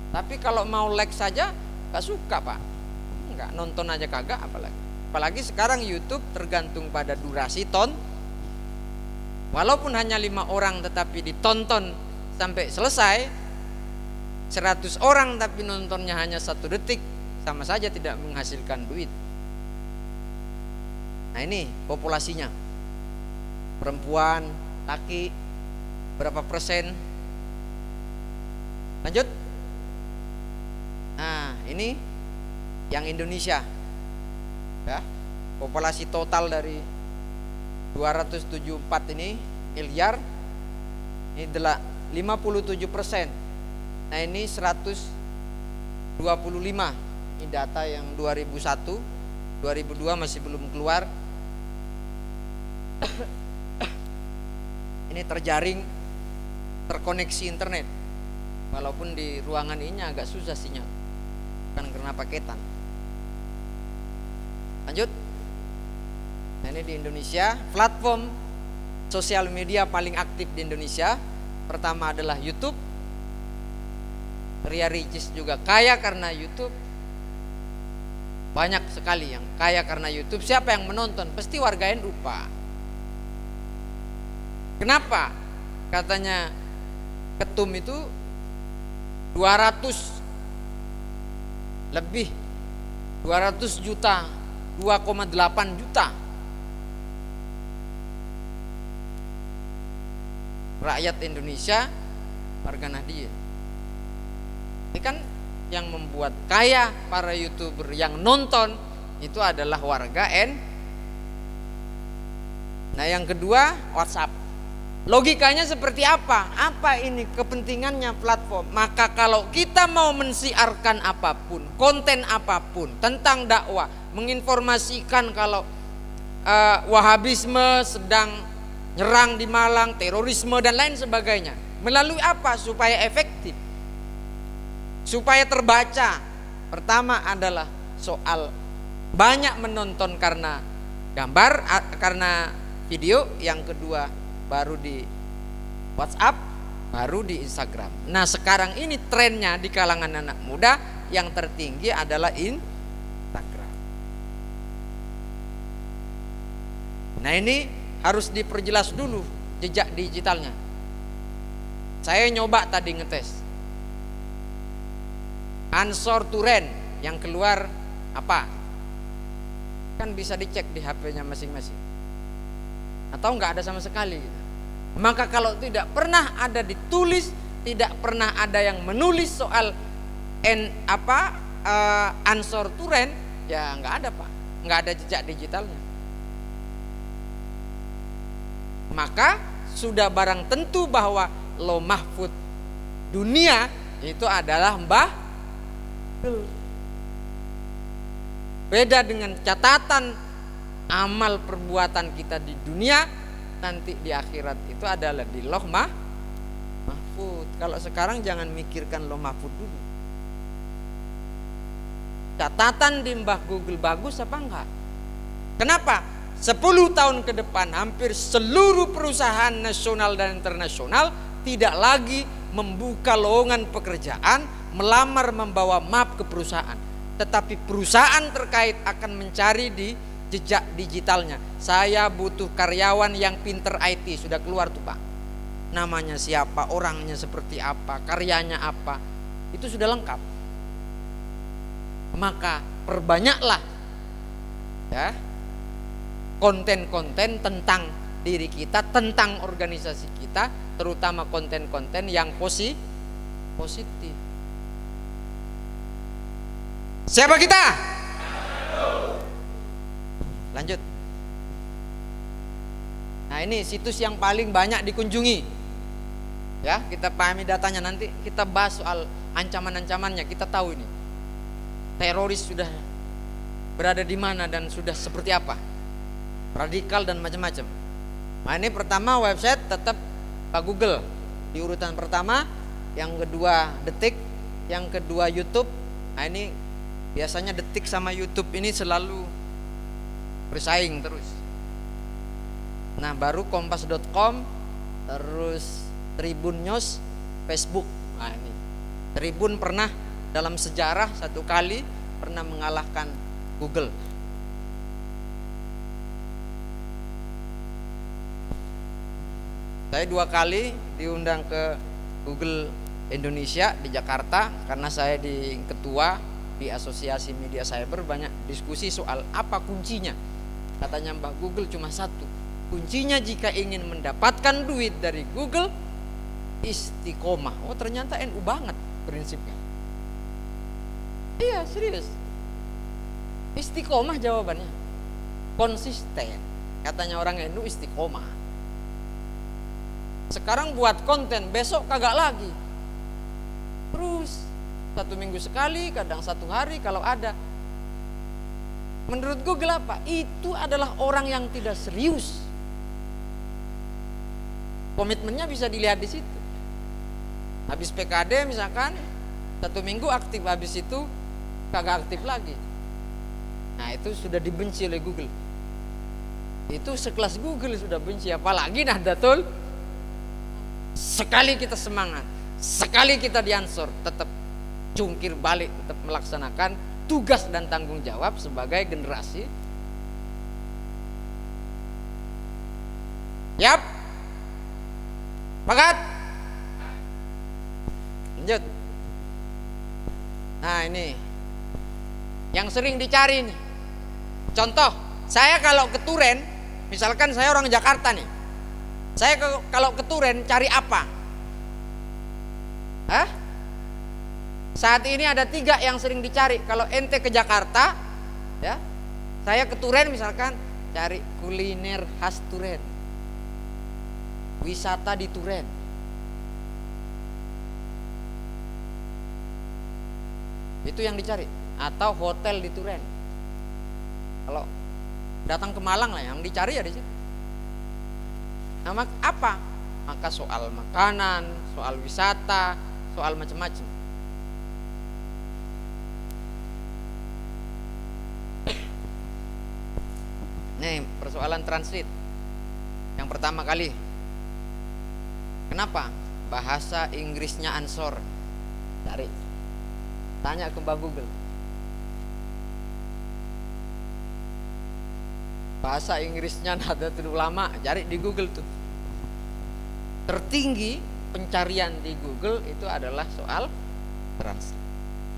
Tapi kalau mau like saja gak suka, Pak, nggak nonton aja kagak, apalagi sekarang YouTube tergantung pada durasi walaupun hanya 5 orang tetapi ditonton sampai selesai, 100 orang tapi nontonnya hanya 1 detik, sama saja tidak menghasilkan duit. Nah, ini populasinya, perempuan, laki, berapa persen. Lanjut. Nah, ini yang Indonesia, ya, populasi total dari 274 ini miliar, ini adalah 57%. Nah, ini 125. Ini data yang 2001, 2002 masih belum keluar. Ini terjaring, terkoneksi internet. Walaupun di ruangan ini agak susah sinyal, bukan karena paketan. Lanjut. Nah, ini di Indonesia, platform sosial media paling aktif di Indonesia pertama adalah YouTube. Ria Ricis juga kaya karena YouTube. Banyak sekali yang kaya karena YouTube. Siapa yang menonton? Pasti warga NU, Pak. Kenapa? Katanya ketum itu 200 lebih, 200 juta, 2,8 juta rakyat Indonesia warga Nahdien. Ini kan yang membuat kaya para YouTuber yang nonton itu adalah warga N. Nah, yang kedua WhatsApp. Logikanya seperti apa? Apa ini kepentingannya platform? Maka kalau kita mau mensiarkan apapun, konten apapun tentang dakwah, menginformasikan kalau Wahabisme sedang nyerang di Malang, terorisme dan lain sebagainya, melalui apa supaya efektif, supaya terbaca? Pertama adalah soal banyak menonton karena gambar, karena video. Yang kedua baru di WhatsApp, baru di Instagram. Nah, sekarang ini trennya di kalangan anak muda yang tertinggi adalah Instagram. Nah, ini harus diperjelas dulu jejak digitalnya. Saya nyoba tadi ngetes Ansor Turen yang keluar apa? Kan bisa dicek di HP-nya masing-masing. Atau enggak ada sama sekali. Maka kalau tidak pernah ada ditulis, tidak pernah ada yang menulis soal Ansor Turen, ya enggak ada, Pak. Enggak ada jejak digitalnya. Maka sudah barang tentu bahwa Lauh Mahfud dunia itu adalah Mbah. Beda dengan catatan amal perbuatan kita di dunia, nanti di akhirat itu adalah di Lauh Mahfud. Kalau sekarang jangan mikirkan Lauh Mahfud dulu. Catatan di Mbah Google bagus apa enggak? Kenapa? 10 tahun ke depan hampir seluruh perusahaan nasional dan internasional tidak lagi membuka lowongan pekerjaan, melamar membawa map ke perusahaan. Tetapi perusahaan terkait akan mencari di jejak digitalnya. Saya butuh karyawan yang pinter IT, sudah keluar tuh, Pak. Namanya siapa, orangnya seperti apa, karyanya apa, itu sudah lengkap. Maka perbanyaklah ya konten-konten tentang diri kita, tentang organisasi kita, terutama konten-konten yang positif. Siapa kita? Lanjut. Nah, ini situs yang paling banyak dikunjungi. Ya, kita pahami datanya, nanti kita bahas soal ancaman-ancamannya. Kita tahu ini teroris sudah berada di mana dan sudah seperti apa, radikal dan macam-macam. Nah, ini pertama website tetap Pak Google di urutan pertama, yang kedua Detik, yang kedua YouTube. Nah, ini biasanya Detik sama YouTube ini selalu bersaing terus. Nah, baru kompas.com, terus Tribun News, Facebook. Nah, ini Tribun pernah dalam sejarah satu kali pernah mengalahkan Google. Saya 2 kali diundang ke Google Indonesia di Jakarta karena saya di ketua di Asosiasi Media Cyber. Banyak diskusi soal apa kuncinya. Katanya Mbah Google cuma satu. Kuncinya jika ingin mendapatkan duit dari Google, istiqomah. Oh, ternyata NU banget prinsipnya. Iya, serius. Istiqomah jawabannya. Konsisten. Katanya orang NU istiqomah. Sekarang buat konten, besok kagak lagi. Terus 1 minggu sekali, kadang 1 hari kalau ada. Menurut Google apa? Itu adalah orang yang tidak serius. Komitmennya bisa dilihat di situ. Habis PKD misalkan 1 minggu aktif, habis itu kagak aktif lagi. Nah itu sudah dibenci oleh Google. Itu sekelas Google sudah benci, apalagi Nahdlatul. Sekali kita semangat, sekali kita diansor, tetap jungkir balik, tetap melaksanakan tugas dan tanggung jawab sebagai generasi. Yap. Sepakat? Lanjut. Nah ini yang sering dicari nih. Contoh, saya kalau ke Turen, misalkan saya orang Jakarta nih, saya kalau ke Turen cari apa? Hah? Saat ini ada 3 yang sering dicari. Kalau ente ke Jakarta, ya, saya ke Turen misalkan cari kuliner khas Turen, wisata di Turen. Itu yang dicari. Atau hotel di Turen. Kalau datang ke Malang lah, yang dicari ya di situ. Nah, apa? Maka soal makanan, soal wisata, soal macam-macam. Nih persoalan transit. Yang pertama kali, kenapa bahasa Inggrisnya ansor? Cari, tanya ke Mbak Google. Bahasa Inggrisnya Nahdlatul Ulama, cari di Google tuh. Tertinggi pencarian di Google itu adalah soal translate.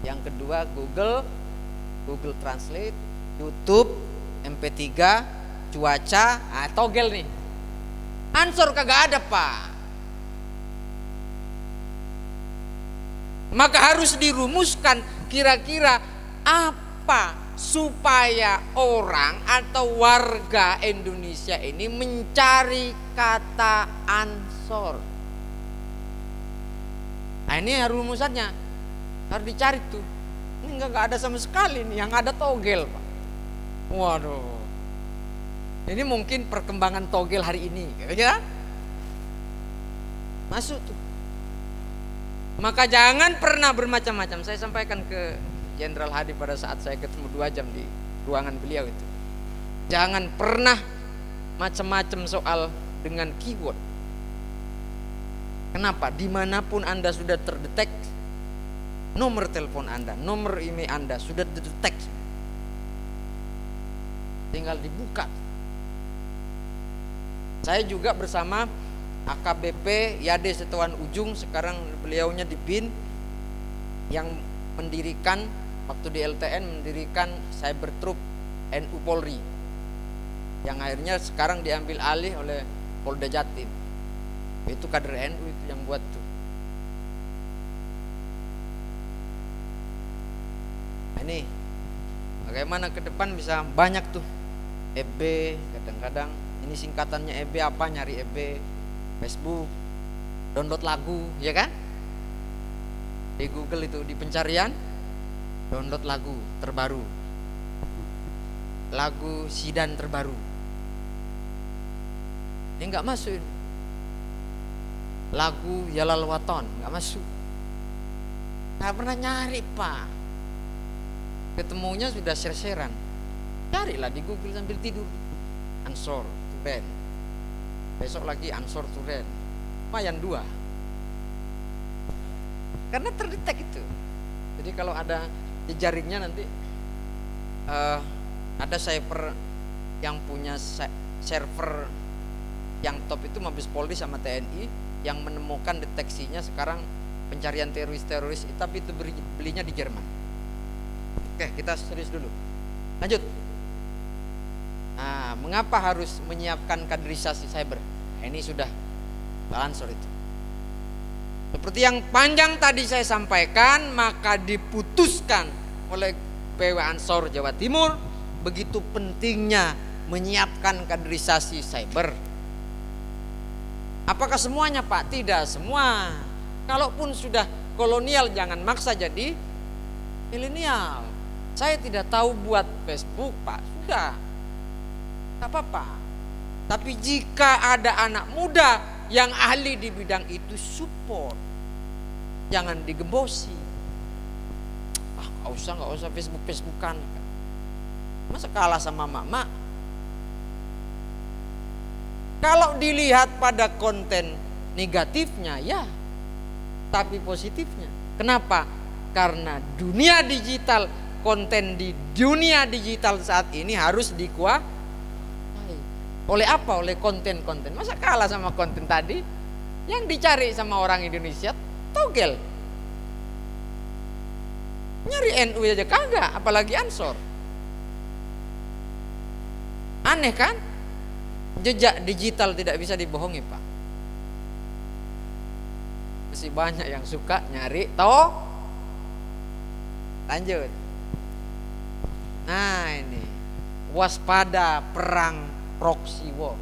Yang kedua Google Translate, YouTube, MP3, cuaca, togel nih. Ansor kagak ada, Pak. Maka harus dirumuskan kira-kira apa supaya orang atau warga Indonesia ini mencari kata ansor. Nah ini rumusannya harus dicari tuh. Ini nggak ada sama sekali nih, yang ada togel, Pak. Waduh, ini mungkin perkembangan togel hari ini, ya? Masuk tuh. Maka jangan pernah bermacam-macam. Saya sampaikan ke Jenderal Hadi pada saat saya ketemu 2 jam di ruangan beliau itu. Jangan pernah macam-macam soal dengan keyword. Kenapa? Dimanapun Anda sudah terdeteksi, nomor telepon Anda, nomor email Anda sudah terdeteksi, tinggal dibuka. Saya juga bersama AKBP Yade Setiawan Ujung, sekarang beliaunya di BIN, yang mendirikan waktu di LTN, mendirikan Cyber Troop NU Polri, yang akhirnya sekarang diambil alih oleh Polda Jatim. Itu kader NU itu yang buat tuh. Nah, ini bagaimana ke depan bisa banyak tuh EB, kadang-kadang ini singkatannya EB apa, nyari EB Facebook, download lagu, ya kan? Di Google itu di pencarian download lagu terbaru, lagu Sidan terbaru. Ini nggak masuk. Lagu Yalal Waton nggak masuk. Nggak pernah nyari, Pak. Ketemunya sudah share-sharean. Carilah di Google sambil tidur. Ansor Turen. Besok lagi ansor Turen. Lumayan 2. Karena terdetek itu. Jadi kalau ada jejaringnya nanti ada cyber yang punya server yang top itu Mabes Polri sama TNI yang menemukan deteksinya sekarang pencarian teroris, tapi itu belinya di Jerman. Oke, kita serius dulu. Lanjut. Nah, mengapa harus menyiapkan kaderisasi cyber? Nah, ini sudah ansor itu. Seperti yang panjang tadi saya sampaikan, maka diputuskan oleh PW Ansor Jawa Timur begitu pentingnya menyiapkan kaderisasi cyber. Apakah semuanya, Pak? Tidak semua. Kalaupun sudah kolonial, jangan maksa jadi milenial. Saya tidak tahu buat Facebook, Pak. Sudah, tak apa-apa. Tapi jika ada anak muda yang ahli di bidang itu support, jangan digembosi. Nggak usah Facebookan. Masa kalah sama mak-mak? Kalau dilihat pada konten negatifnya ya, tapi positifnya. Kenapa? Karena dunia digital, konten di dunia digital saat ini harus dikuasai. Oleh apa? Oleh konten-konten. Masa kalah sama konten tadi? Yang dicari sama orang Indonesia togel. Nyari NU aja kagak, apalagi Ansor. Aneh kan? Jejak digital tidak bisa dibohongi, Pak. Masih banyak yang suka nyari toh. Lanjut. Nah ini, waspada perang proxy war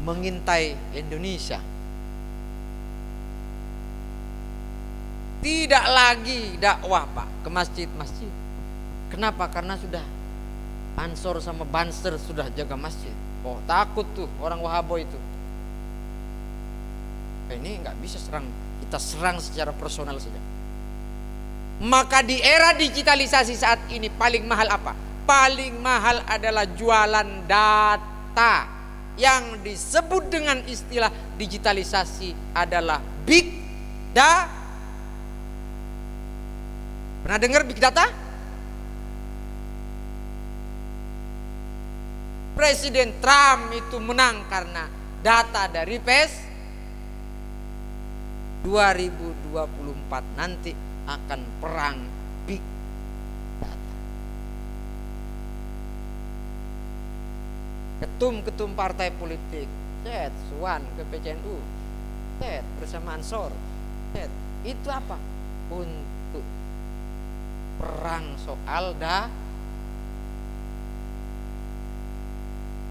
mengintai Indonesia. Tidak lagi dakwah, Pak, ke masjid-masjid. Kenapa? Karena sudah Ansor sama Banser sudah jaga masjid. Oh, takut tuh orang Wahabo itu. Ini nggak bisa kita serang secara personal saja. Maka di era digitalisasi saat ini paling mahal apa? Paling mahal adalah jualan data. Yang disebut dengan istilah digitalisasi adalah big data. Pernah dengar big data? Presiden Trump itu menang karena data dari PES 2024 nanti akan perang big data. Ketum-ketum partai politik Suwan ke PCNU, bersama Ansor, itu apa? Untuk perang soal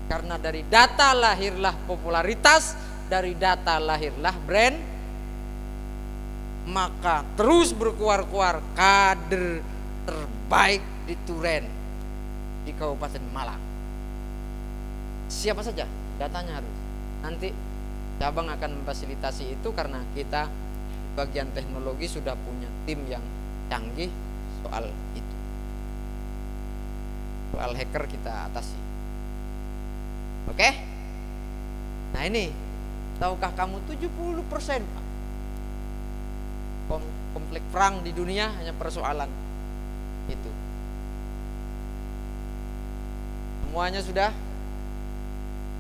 karena dari data lahirlah popularitas, dari data lahirlah brand, maka terus berkuar-kuar kader terbaik di Turen, di Kabupaten Malang. Siapa saja datanya harus. Nanti cabang akan memfasilitasi itu karena kita bagian teknologi sudah punya tim yang canggih soal itu. Soal hacker kita atasi. Oke? Nah ini, tahukah kamu 70% Pak, konflik perang di dunia hanya persoalan itu. Semuanya sudah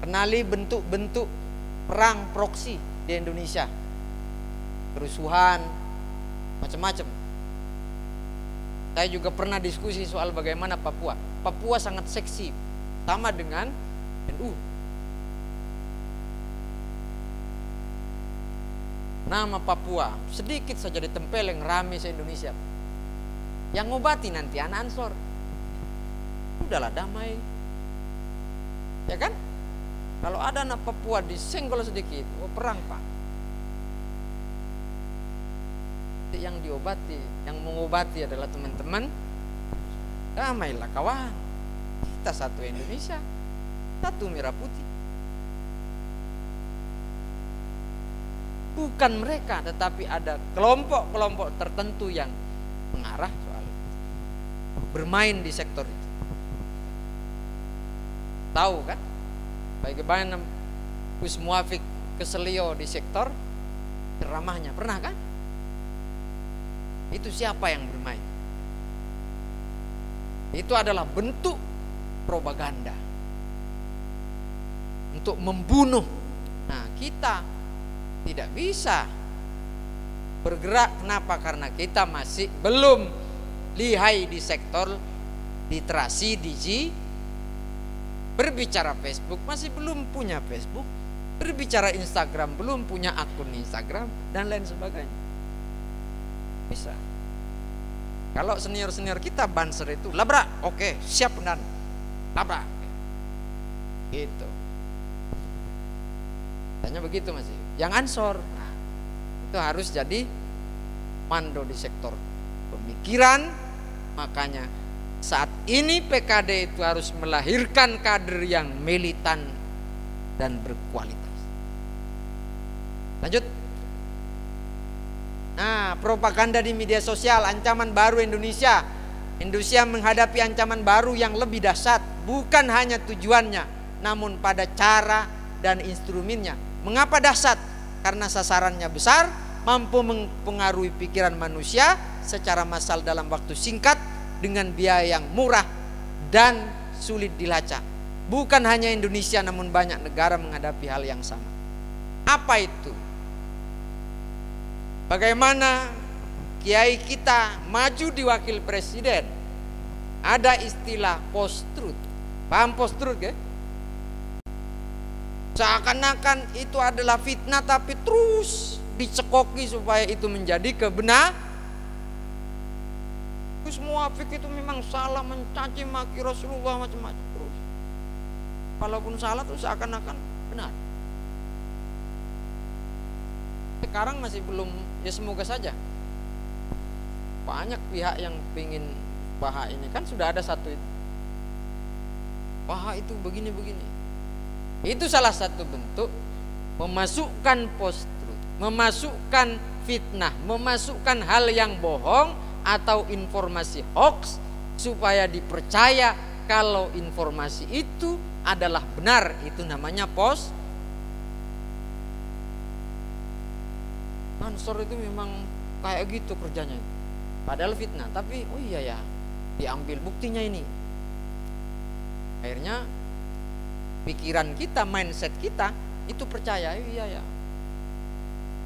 kenali bentuk-bentuk perang proksi di Indonesia. Kerusuhan, macam-macam. Saya juga pernah diskusi soal bagaimana Papua. Papua sangat seksi, sama dengan NU. Nama Papua sedikit saja ditempeleng rame se-Indonesia. Yang ngobati nanti anak Ansor. Udahlah damai. Ya kan? Kalau ada anak Papua disenggol sedikit, oh perang Pak. Yang diobati, yang mengobati adalah teman-teman. Damailah kawan. Kita satu Indonesia. Satu merah putih. Bukan mereka, tetapi ada kelompok-kelompok tertentu yang mengarah soal bermain di sektor itu. Tahu kan? Bagaimana Gus Muafik Keselio di sektor ceramahnya, pernah kan? Itu siapa yang bermain? Itu adalah bentuk propaganda untuk membunuh. Nah, kita tidak bisa bergerak. Kenapa? Karena kita masih belum lihai di sektor literasi digi. Berbicara Facebook masih belum punya Facebook, berbicara Instagram belum punya akun Instagram, dan lain sebagainya. Bisa. Kalau senior-senior kita Banser itu labrak, oke, siap dan labrak. Gitu. Tanya begitu masih. Yang Ansor, nah, itu harus jadi mando di sektor pemikiran. Makanya saat ini PKD itu harus melahirkan kader yang militan dan berkualitas. Lanjut. Nah, propaganda di media sosial, ancaman baru Indonesia. Indonesia menghadapi ancaman baru yang lebih dahsyat, bukan hanya tujuannya, namun pada cara dan instrumennya. Mengapa dahsyat? Karena sasarannya besar, mampu mempengaruhi pikiran manusia secara massal dalam waktu singkat dengan biaya yang murah dan sulit dilacak. Bukan hanya Indonesia, namun banyak negara menghadapi hal yang sama. Apa itu? Bagaimana kiai kita maju di wakil presiden, ada istilah post-truth. Paham post-truth ya? Seakan-akan itu adalah fitnah, tapi terus dicekoki supaya itu menjadi kebenaran. Semua fikih itu memang salah, mencaci maki Rasulullah macam-macam terus. Walaupun salah tuh seakan-akan benar. Sekarang masih belum, ya semoga saja. Banyak pihak yang pingin paha ini, kan sudah ada satu itu. Paha itu begini-begini. Itu salah satu bentuk memasukkan post-truth, memasukkan fitnah, memasukkan hal yang bohong atau informasi hoax supaya dipercaya kalau informasi itu adalah benar. Itu namanya post. Ansor itu memang kayak gitu kerjanya, padahal fitnah, tapi oh iya ya, diambil buktinya ini. Akhirnya pikiran kita, mindset kita itu percaya, iya ya.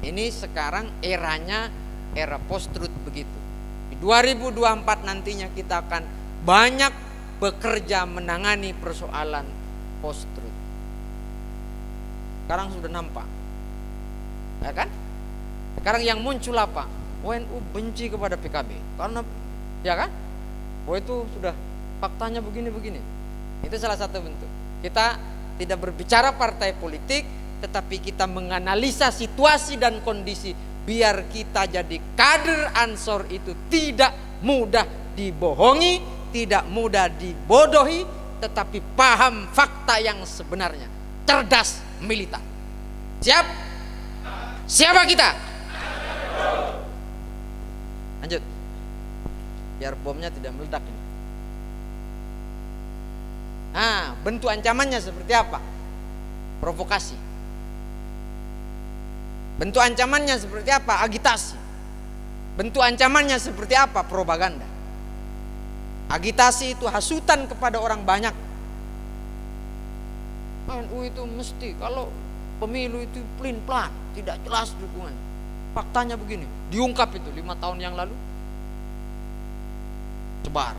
Ini sekarang eranya era post-truth begitu. Di 2024 nantinya kita akan banyak bekerja menangani persoalan post-truth. Sekarang sudah nampak, ya kan? Sekarang yang muncul apa? WNU benci kepada PKB karena, ya kan? Oh itu sudah faktanya begini-begini. Itu salah satu bentuk. Kita tidak berbicara partai politik, tetapi kita menganalisa situasi dan kondisi biar kita jadi kader Ansor itu tidak mudah dibohongi, tidak mudah dibodohi, tetapi paham fakta yang sebenarnya, cerdas, militan. Siap? Siapa kita? Lanjut, biar bomnya tidak meledak ini. Nah, bentuk ancamannya seperti apa? Provokasi. Bentuk ancamannya seperti apa? Agitasi. Bentuk ancamannya seperti apa? Propaganda. Agitasi itu hasutan kepada orang banyak. NU itu mesti kalau pemilu itu pelin-pelan, tidak jelas dukungan. Faktanya begini, diungkap itu 5 tahun yang lalu, sebar,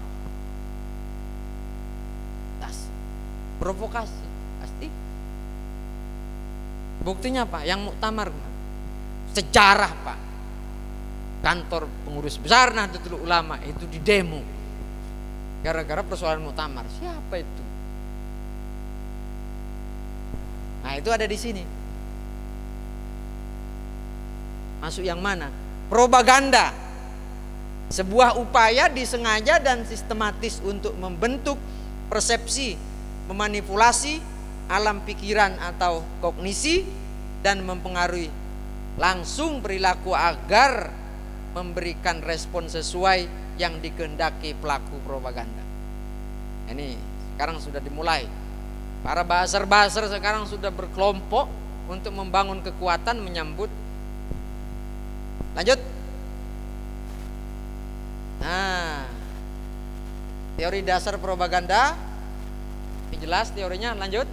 provokasi, pasti. Buktinya apa? Yang muktamar sejarah Pak, kantor pengurus besar Nahdlatul Ulama itu di demo gara-gara persoalan muktamar. Siapa itu? Nah itu ada di sini. Masuk yang mana? Propaganda. Sebuah upaya disengaja dan sistematis untuk membentuk persepsi, memanipulasi alam pikiran atau kognisi dan mempengaruhi langsung perilaku agar memberikan respon sesuai yang dikehendaki pelaku propaganda. Ini sekarang sudah dimulai. Para buzzer-buzzer sekarang sudah berkelompok untuk membangun kekuatan menyambut. Lanjut. Nah, teori dasar propaganda ini jelas teorinya. Lanjut.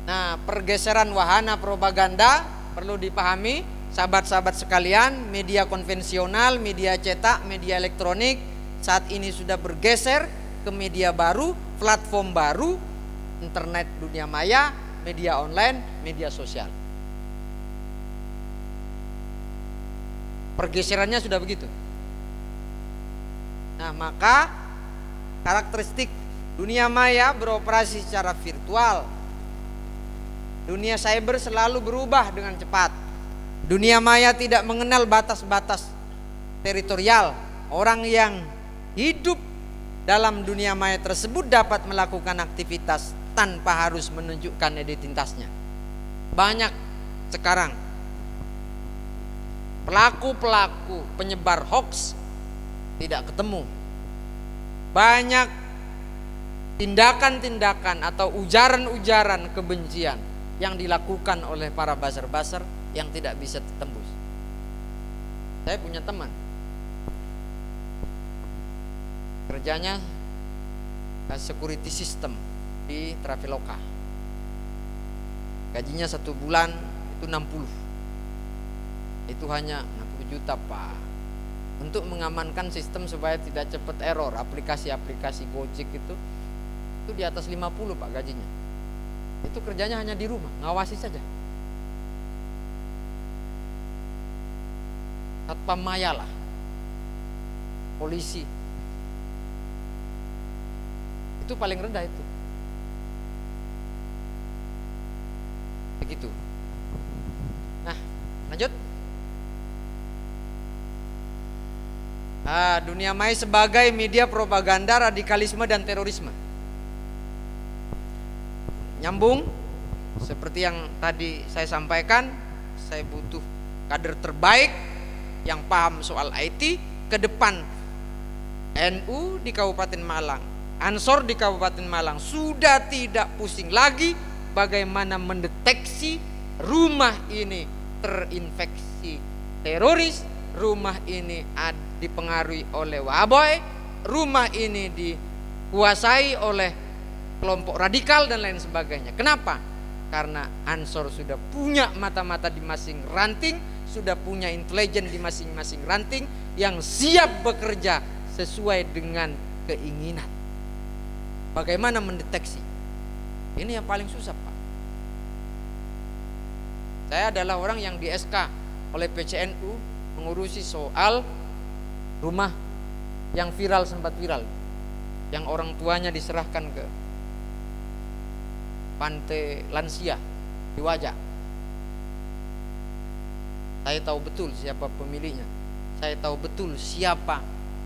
Nah, pergeseran wahana propaganda perlu dipahami sahabat-sahabat sekalian. Media konvensional, media cetak, media elektronik saat ini sudah bergeser ke media baru, platform baru, internet dunia maya, media online, media sosial. Pergeserannya sudah begitu. Nah, maka karakteristik dunia maya beroperasi secara virtual. Dunia cyber selalu berubah dengan cepat. Dunia maya tidak mengenal batas-batas teritorial. Orang yang hidup dalam dunia maya tersebut dapat melakukan aktivitas tanpa harus menunjukkan identitasnya. Banyak sekarang pelaku-pelaku penyebar hoax tidak ketemu. Banyak tindakan-tindakan atau ujaran-ujaran kebencian yang dilakukan oleh para buzzer-buzzer yang tidak bisa tembus. Saya punya teman, kerjanya security system di Traveloka. Gajinya 1 bulan itu 60. Itu hanya 60 juta Pak, untuk mengamankan sistem supaya tidak cepat error. Aplikasi-aplikasi Gojek itu di atas 50 Pak gajinya. Itu kerjanya hanya di rumah, ngawasi saja. Satpam Maya lah, polisi, itu paling rendah itu. Begitu. Nah, lanjut. Dunia maya sebagai media propaganda radikalisme dan terorisme. Nyambung seperti yang tadi saya sampaikan, saya butuh kader terbaik yang paham soal IT ke depan. NU di Kabupaten Malang, Ansor di Kabupaten Malang sudah tidak pusing lagi bagaimana mendeteksi rumah ini terinfeksi teroris, rumah ini dipengaruhi oleh Wahaboy, rumah ini dikuasai oleh kelompok radikal dan lain sebagainya. Kenapa? Karena Ansor sudah punya mata-mata di masing ranting, sudah punya intelijen di masing-masing ranting yang siap bekerja sesuai dengan keinginan. Bagaimana mendeteksi? Ini yang paling susah Pak. Saya adalah orang yang di SK oleh PCNU mengurusi soal rumah yang viral, sempat viral, yang orang tuanya diserahkan ke pantai lansia di Wajah. Saya tahu betul siapa pemiliknya, saya tahu betul siapa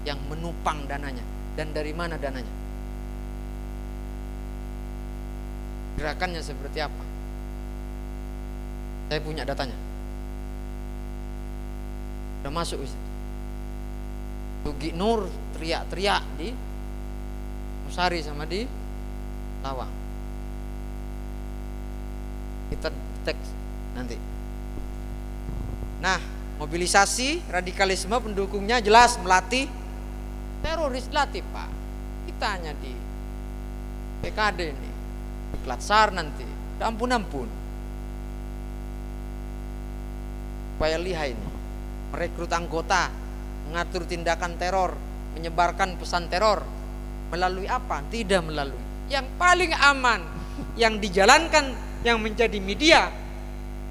yang menupang dananya dan dari mana dananya, gerakannya seperti apa. Saya punya datanya, udah masuk Ustaz. Tugi Nur teriak-teriak di Musari sama di Lawang. Kita teks nanti. Nah, mobilisasi radikalisme pendukungnya jelas melatih teroris, latih Pak. Kita hanya di PKD ini, di Klatsar nanti, ampun-ampun. Supaya lihai ini, merekrut anggota, mengatur tindakan teror, menyebarkan pesan teror. Melalui apa? Tidak melalui. Yang paling aman, yang dijalankan, yang menjadi media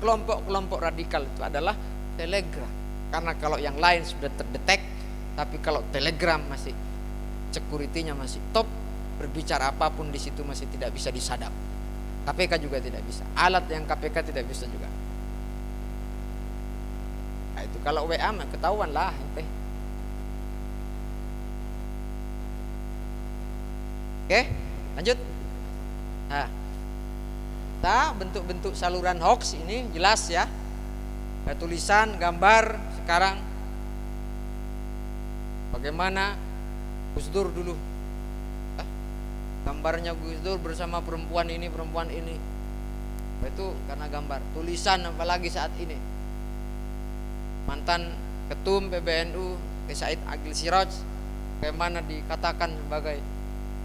kelompok-kelompok radikal itu adalah Telegram. Karena kalau yang lain sudah terdetek, tapi kalau Telegram masih security-nya masih top, berbicara apapun di situ masih tidak bisa disadap. KPK juga tidak bisa. Alat yang KPK tidak bisa juga. Nah, itu kalau WA mah ketahuan lah ente. Oke, lanjut. Nah, bentuk-bentuk saluran hoax ini jelas ya. Tulisan, gambar sekarang. Bagaimana Gus Dur dulu, gambarnya Gus Dur bersama perempuan ini, perempuan ini. Itu karena gambar. Tulisan apalagi saat ini. Mantan Ketum PBNU Said Agil Siraj bagaimana dikatakan sebagai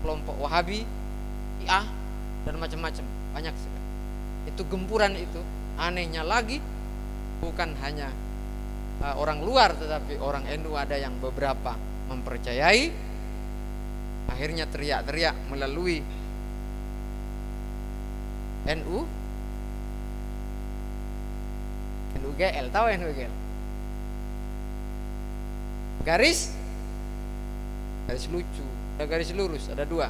kelompok Wahabi, Syiah dan macam-macam, banyak sekali. Itu gempuran itu. Anehnya lagi bukan hanya orang luar tetapi orang NU ada yang beberapa mempercayai. Akhirnya teriak-teriak melalui NUGL, tahu NUGL? Garis lucu, ada garis lurus, ada dua.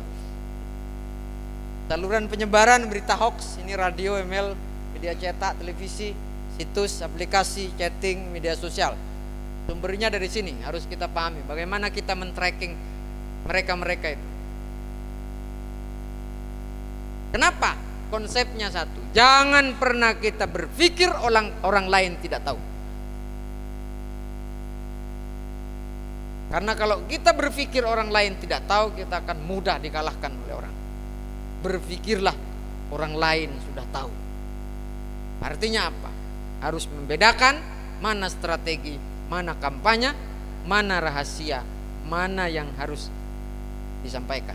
Saluran penyebaran berita hoax ini radio, email, media cetak, televisi, situs, aplikasi, chatting, media sosial. Sumbernya dari sini harus kita pahami. Bagaimana kita men-tracking mereka-mereka itu. Kenapa? konsepnya satu. Jangan pernah kita berpikir orang lain tidak tahu. Karena kalau kita berpikir orang lain tidak tahu, kita akan mudah dikalahkan oleh orang. Berpikirlah orang lain sudah tahu. Artinya apa? Harus membedakan mana strategi, mana kampanye, mana rahasia, mana yang harus disampaikan.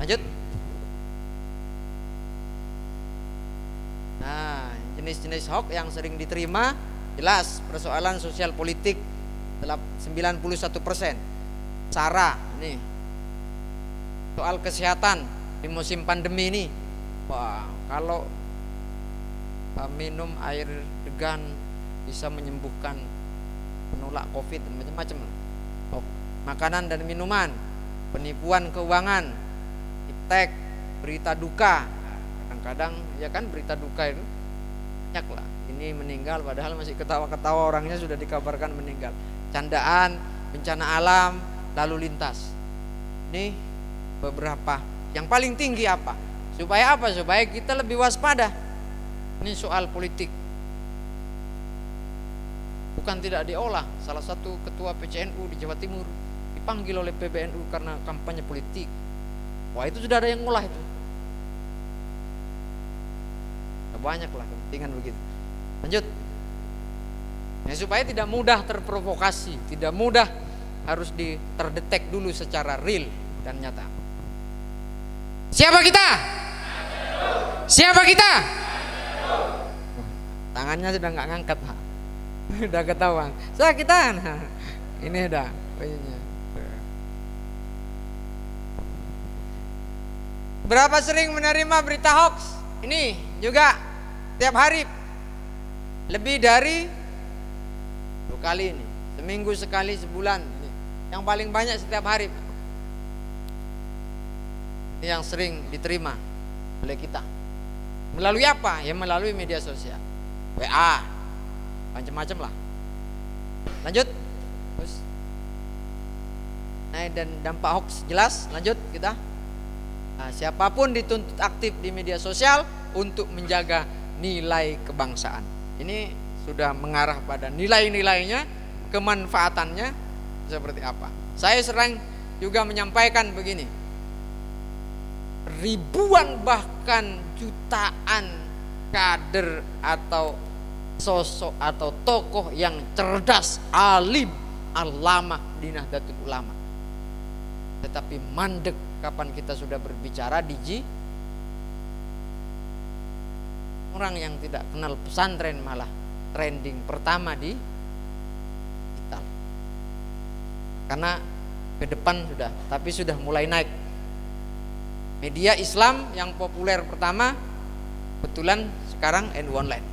Lanjut. Nah, jenis-jenis hoax yang sering diterima, jelas persoalan sosial politik 91%. Sara, ini soal kesehatan di musim pandemi ini. Wah, kalau minum air degan bisa menyembuhkan, menolak COVID, macam-macam. Makanan dan minuman, penipuan keuangan, iptek, berita duka. Kadang-kadang ya kan berita duka itu banyak lah. Ini meninggal padahal masih ketawa-ketawa, orangnya sudah dikabarkan meninggal. Candaan, bencana alam, lalu lintas. Ini beberapa. Yang paling tinggi apa? Supaya apa? Supaya kita lebih waspada. Ini soal politik. Bukan tidak diolah. Salah satu ketua PCNU di Jawa Timur dipanggil oleh PBNU karena kampanye politik. Wah, itu sudah ada yang ngolah itu. Banyak lah kepentingan begitu. Lanjut. Nah, supaya tidak mudah terprovokasi, tidak mudah, harus terdetek dulu secara real dan nyata. Siapa kita? Siapa kita? Tangannya sudah nggak ngangkat, Pak. Udah ketahuan. Saya kita. Nah, ini udah. Berapa sering menerima berita hoax? Ini juga tiap hari. Lebih dari 2 kali ini. Seminggu sekali, sebulan. Ini. Yang paling banyak setiap hari. Ini yang sering diterima oleh kita. Melalui apa? Ya melalui media sosial. WA. Macam-macam lah. Lanjut. Terus. Nah, dan dampak hoax jelas. Lanjut kita. Nah, siapapun dituntut aktif di media sosial untuk menjaga nilai kebangsaan. Ini sudah mengarah pada nilai-nilainya, kemanfaatannya seperti apa. Saya sering juga menyampaikan begini. Ribuan bahkan jutaan kader atau sosok atau tokoh yang cerdas, alim, allamah di Nahdlatul Ulama. Tetapi mandek kapan kita sudah berbicara orang yang tidak kenal pesantren malah trending pertama di digital. Karena ke depan sudah, tapi sudah mulai naik. Media Islam yang populer pertama kebetulan sekarang NU Online.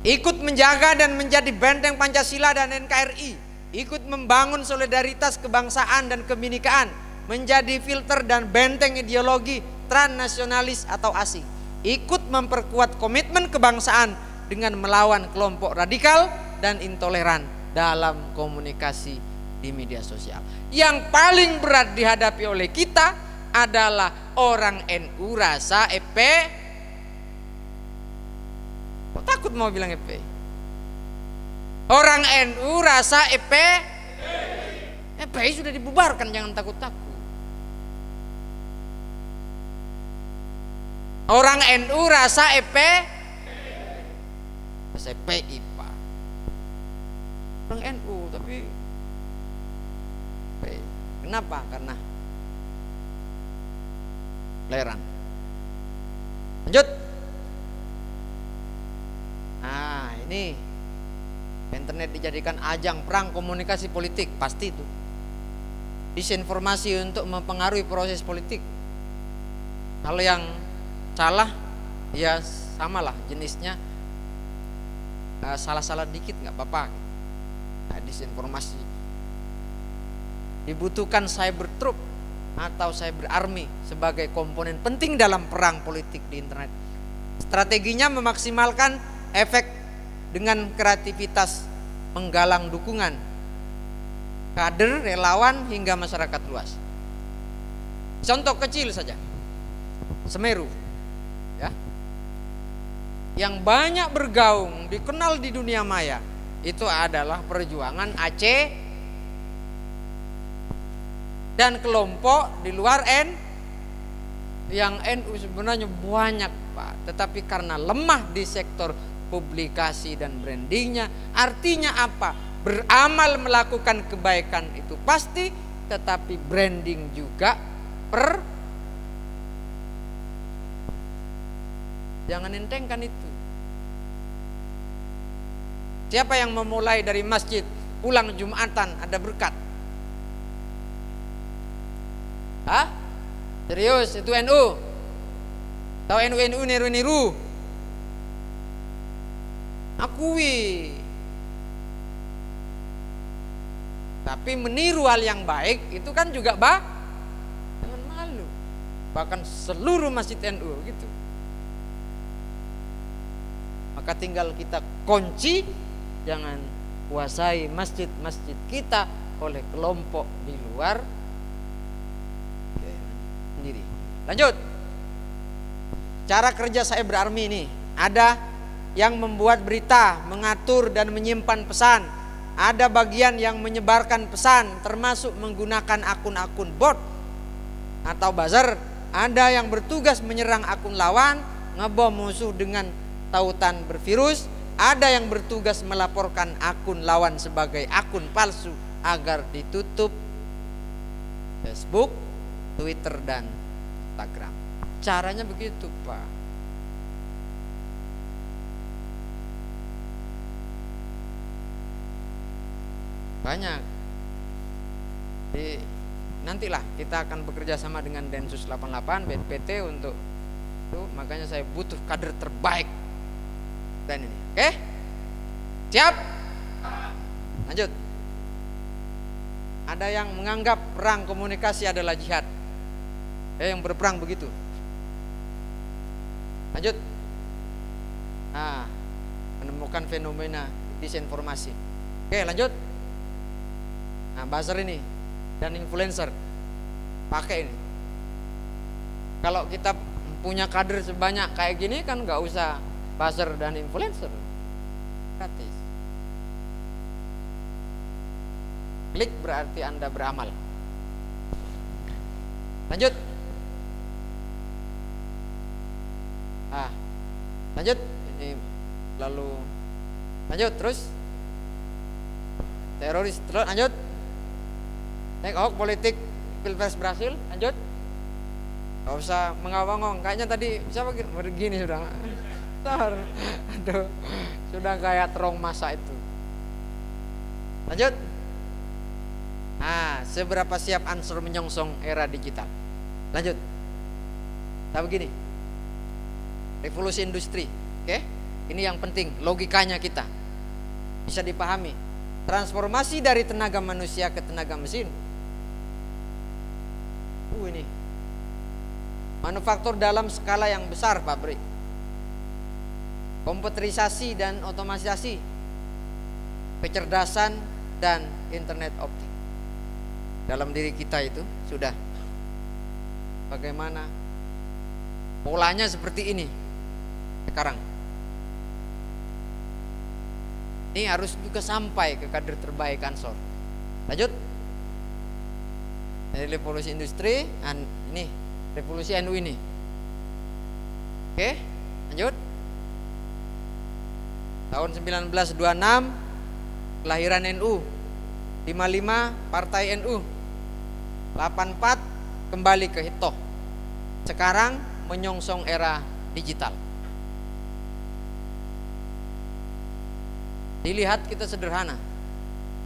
Ikut menjaga dan menjadi benteng Pancasila dan NKRI, ikut membangun solidaritas kebangsaan dan kebinekaan, menjadi filter dan benteng ideologi transnasionalis atau asing, ikut memperkuat komitmen kebangsaan dengan melawan kelompok radikal dan intoleran dalam komunikasi di media sosial. Yang paling berat dihadapi oleh kita adalah orang NU rasa EP. Kok takut mau bilang EP? Orang NU rasa EP. EPI sudah dibubarkan, jangan takut-takut. Orang NU rasa EP. Rasa EPI, Pak. Orang NU tapi EPI. Kenapa? Karena toleran. Lanjut. Nah, ini internet dijadikan ajang perang komunikasi politik, pasti itu. Disinformasi untuk mempengaruhi proses politik. Kalau yang salah ya samalah jenisnya, salah-salah dikit nggak apa-apa. Nah, disinformasi. Dibutuhkan cyber troop atau cyber army sebagai komponen penting dalam perang politik di internet. Strateginya memaksimalkan efek dengan kreativitas, menggalang dukungan kader, relawan hingga masyarakat luas. Contoh kecil saja, Semeru, ya, yang banyak bergaung, dikenal di dunia maya, itu adalah perjuangan Aceh dan kelompok di luar yang NU sebenarnya banyak Pak, tetapi karena lemah di sektor publikasi dan brandingnya. Artinya apa? Beramal melakukan kebaikan itu pasti, tetapi branding juga jangan entengkan itu. Siapa yang memulai dari masjid pulang Jumatan ada berkat? Hah? Serius, itu NU? Tahu NU niru-niru? Akui. Tapi meniru hal yang baik itu kan juga jangan malu. Bahkan seluruh masjid NU gitu. Maka tinggal kita kunci, jangan kuasai masjid-masjid kita oleh kelompok di luar sendiri. Lanjut. Cara kerja cyber army ini, ada yang membuat berita, mengatur dan menyimpan pesan. Ada bagian yang menyebarkan pesan, termasuk menggunakan akun-akun bot atau buzzer. Ada yang bertugas menyerang akun lawan, ngebom musuh dengan tautan bervirus. Ada yang bertugas melaporkan akun lawan sebagai akun palsu agar ditutup Facebook, Twitter dan Instagram. Caranya begitu Pak. Banyak. Jadi nantilah kita akan bekerja sama dengan Densus 88, BNPT untuk itu. Makanya saya butuh kader terbaik dan ini. Oke? Siap? Lanjut. Ada yang menganggap perang komunikasi adalah jihad. Yang berperang begitu. Lanjut. Nah, menemukan fenomena disinformasi. Oke, lanjut. Nah, buzzer ini dan influencer pakai ini. Kalau kita punya kader sebanyak kayak gini kan nggak usah buzzer dan influencer, gratis. Klik berarti Anda beramal. Lanjut. Lanjut. Ini lalu lanjut terus. Teroris terus lanjut. Take hoax politik Pilpres berhasil, lanjut. Gak usah mengawang-awang. Kayaknya tadi siapa begini sudah. Aduh, sudah kayak terong masa itu. Lanjut. Seberapa siap Ansor menyongsong era digital? Lanjut. Tapi begini, revolusi industri, oke? Ini yang penting, logikanya kita bisa dipahami. Transformasi dari tenaga manusia ke tenaga mesin. Ini manufaktur dalam skala yang besar, pabrik, komputerisasi dan otomatisasi, kecerdasan dan internet optik. Dalam diri kita itu sudah bagaimana polanya seperti ini sekarang. Ini harus juga sampai ke kader terbaik Ansor. Lanjut. Dari revolusi industri, ini revolusi NU ini. Oke, lanjut. Tahun 1926 kelahiran NU. 55 partai NU. 84 kembali ke Hitoh. Sekarang menyongsong era digital. Dilihat kita sederhana,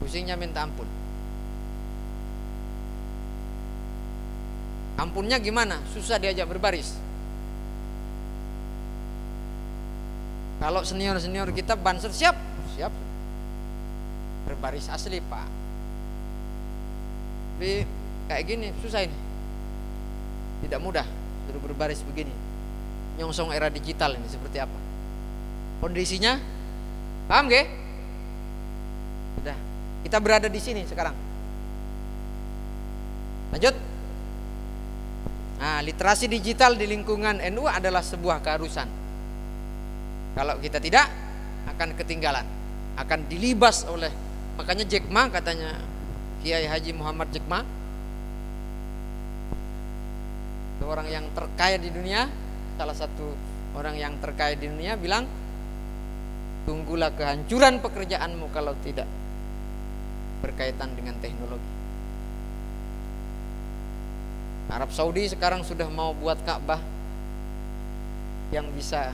pusingnya minta ampun. Ampunnya gimana? Susah diajak berbaris. Kalau senior-senior kita banser siap berbaris asli Pak. Tapi kayak gini susah ini. Tidak mudah suruh berbaris begini. Nyongsong era digital ini seperti apa? Kondisinya paham gak? Sudah, kita berada di sini sekarang. Lanjut. Nah, literasi digital di lingkungan NU adalah sebuah keharusan. Kalau kita tidak, akan ketinggalan, akan dilibas oleh, makanya Jack Ma, katanya Kiai Haji Muhammad Jack Ma, orang yang terkaya di dunia, salah satu orang yang terkaya di dunia, bilang, tunggulah kehancuran pekerjaanmu kalau tidak berkaitan dengan teknologi. Arab Saudi sekarang sudah mau buat Ka'bah yang bisa,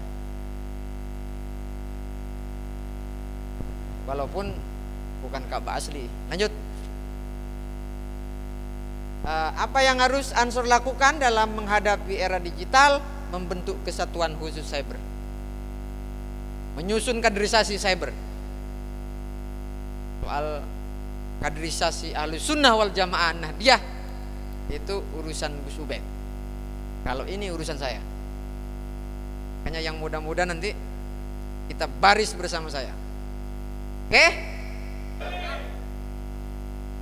walaupun bukan Ka'bah asli. Lanjut. Apa yang harus Ansor lakukan dalam menghadapi era digital? Membentuk kesatuan khusus cyber, menyusun kaderisasi cyber. Soal kaderisasi Ahlus Sunnah wal Jamaah Nahdiyah itu urusan Gus Ubed. Kalau ini urusan saya. Hanya yang muda-muda nanti kita baris bersama saya. Oke?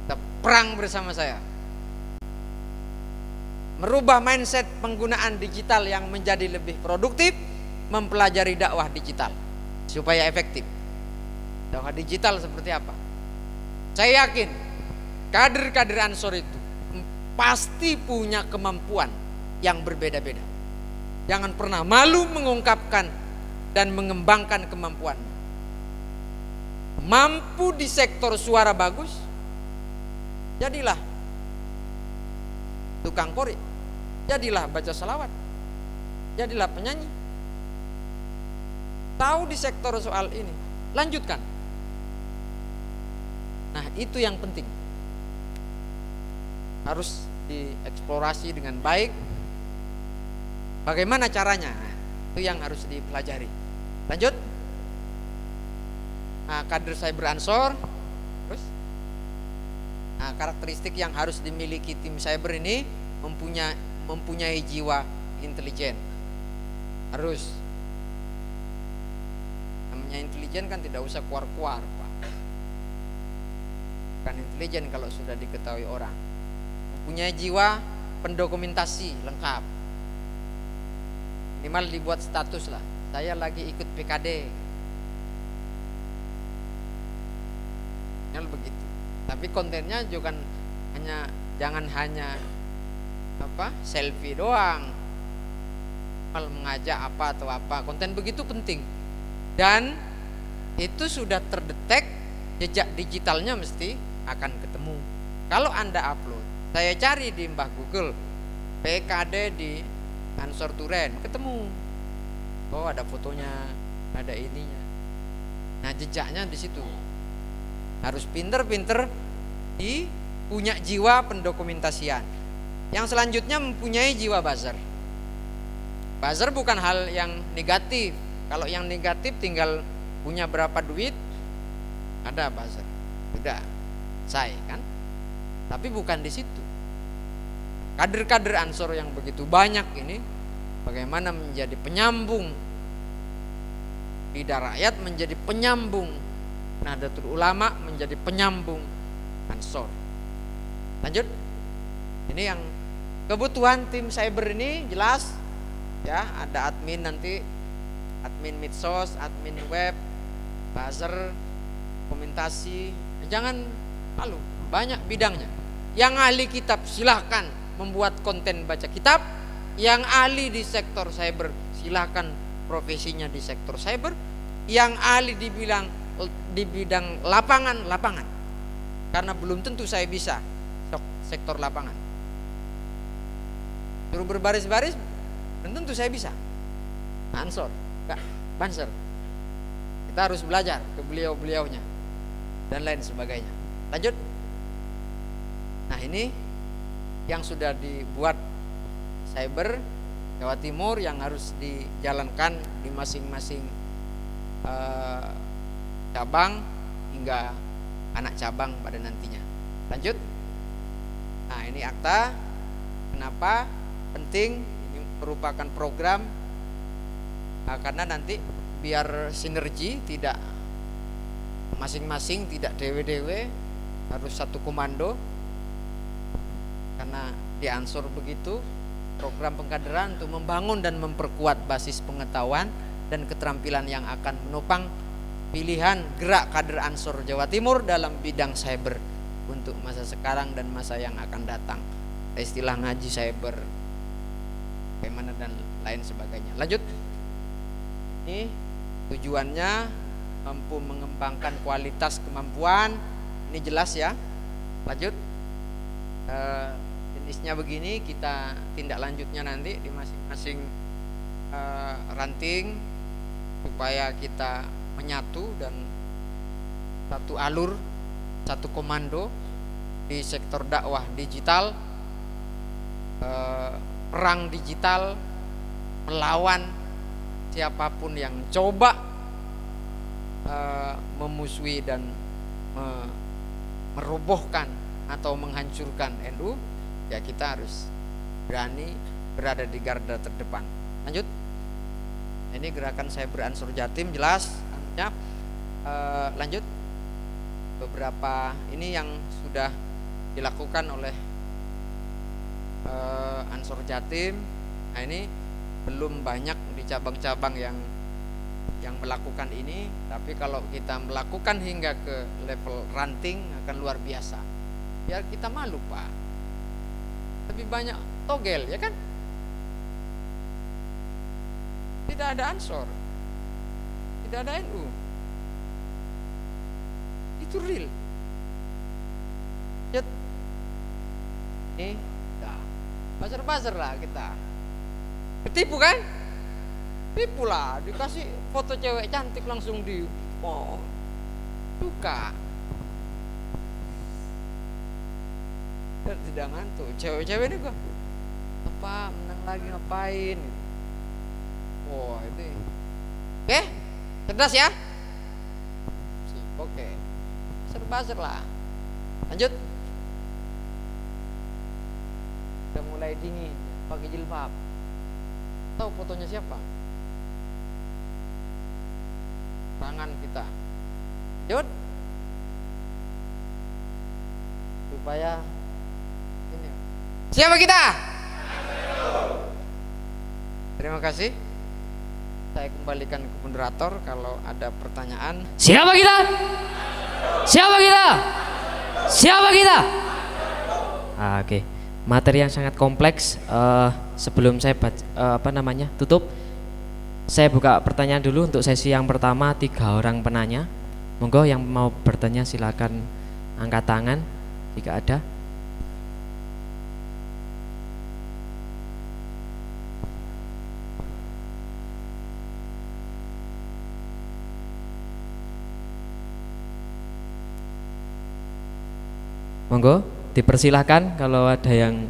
Kita perang bersama saya. Merubah mindset penggunaan digital yang menjadi lebih produktif, mempelajari dakwah digital supaya efektif. Dakwah digital seperti apa? Saya yakin kader-kader Ansor itu pasti punya kemampuan yang berbeda-beda. Jangan pernah malu mengungkapkan dan mengembangkan kemampuan. Mampu di sektor suara bagus, jadilah tukang kori, jadilah baca salawat, jadilah penyanyi. Tahu di sektor soal ini, lanjutkan. Nah, itu yang penting, harus dieksplorasi dengan baik. Bagaimana caranya? Nah, itu yang harus dipelajari. Lanjut. Nah, kader cyber Ansor. Terus, nah, karakteristik yang harus dimiliki tim cyber ini mempunyai jiwa intelijen. Harus. Namanya intelijen kan tidak usah keluar-keluar, Pak. Bukan intelijen kalau sudah diketahui orang. Mempunyai jiwa pendokumentasi lengkap. Minimal dibuat status lah, saya lagi ikut PKD. Begitu. Tapi kontennya juga jangan hanya selfie doang, mal mengajak apa atau apa. Konten begitu penting. Dan itu sudah terdetek, jejak digitalnya mesti akan ketemu. Kalau Anda upload, saya cari di Mbah Google PKD di Ansor Duren, ketemu. Oh, ada fotonya, ada ininya. Nah, jejaknya di situ. Harus pinter-pinter punya jiwa pendokumentasian. Yang selanjutnya mempunyai jiwa buzzer. Buzzer bukan hal yang negatif. Kalau yang negatif tinggal punya berapa duit, ada buzzer. Sudah, saya kan. Tapi bukan di situ. Kader-kader Ansor yang begitu banyak ini, bagaimana menjadi penyambung lidah rakyat, menjadi penyambung Nahdlatul Ulama, menjadi penyambung Ansor. Lanjut. Ini yang kebutuhan tim cyber ini jelas ya, ada admin nanti, admin medsos, admin web, buzzer, komentasi. Jangan malu, banyak bidangnya. Yang ahli kitab silahkan membuat konten baca kitab. Yang ahli di sektor cyber silahkan profesinya di sektor cyber. Yang ahli di bidang lapangan. Karena belum tentu saya bisa sektor lapangan. Suruh berbaris-baris, belum tentu saya bisa. Ansor, enggak, Banser. Kita harus belajar ke beliau-beliaunya dan lain sebagainya. Lanjut. Nah, ini yang sudah dibuat cyber Jawa Timur yang harus dijalankan di masing-masing cabang hingga anak cabang pada nantinya. Lanjut. Nah, ini akta. Kenapa penting? Ini merupakan program karena nanti biar sinergi, tidak masing-masing, tidak dewe-dewe, harus satu komando. Karena di Ansor begitu, program pengkaderan untuk membangun dan memperkuat basis pengetahuan dan keterampilan yang akan menopang pilihan gerak kader Ansor Jawa Timur dalam bidang cyber untuk masa sekarang dan masa yang akan datang. Istilah ngaji cyber, bagaimana dan lain sebagainya. Lanjut. Ini tujuannya mampu mengembangkan kualitas kemampuan. Ini jelas ya. Lanjut. Jenisnya begini, kita tindak lanjutnya nanti di masing-masing ranting supaya kita menyatu dan satu alur, satu komando di sektor dakwah digital, perang digital, melawan siapapun yang coba memusuhi dan merobohkan atau menghancurkan NU. Ya kita harus berani berada di garda terdepan. Lanjut. Ini gerakan cyber Ansor Jatim jelas. Lanjut. Beberapa ini yang sudah dilakukan oleh Ansor Jatim. Nah ini belum banyak di cabang-cabang yang melakukan ini, tapi kalau kita melakukan hingga ke level ranting akan luar biasa. Biar kita malu Pak. Lebih banyak togel ya kan? Tidak ada Ansor, tidak ada NU. Itu real. Ini buzzer-buzzer lah kita. Ketipu kan? Tipu lah, dikasih foto cewek cantik langsung di suka. Dan tidak ngantuk. Cewek-cewek ini kok apa menang lagi ngapain? Wah ini. Oke, cerdas ya. Oke, buzzer lah. Lanjut. Udah mulai dingin, pakai jilbab. Tahu fotonya siapa? Tangan kita. Lanjut. Supaya ini. Siapa kita? Terima kasih. Saya kembalikan ke moderator kalau ada pertanyaan. Siapa kita? Siapa kita? Siapa kita? Oke. Materi yang sangat kompleks. Sebelum saya tutup, saya buka pertanyaan dulu untuk sesi yang pertama. 3 orang penanya. Monggo yang mau bertanya silakan angkat tangan jika ada. Monggo, dipersilahkan kalau ada yang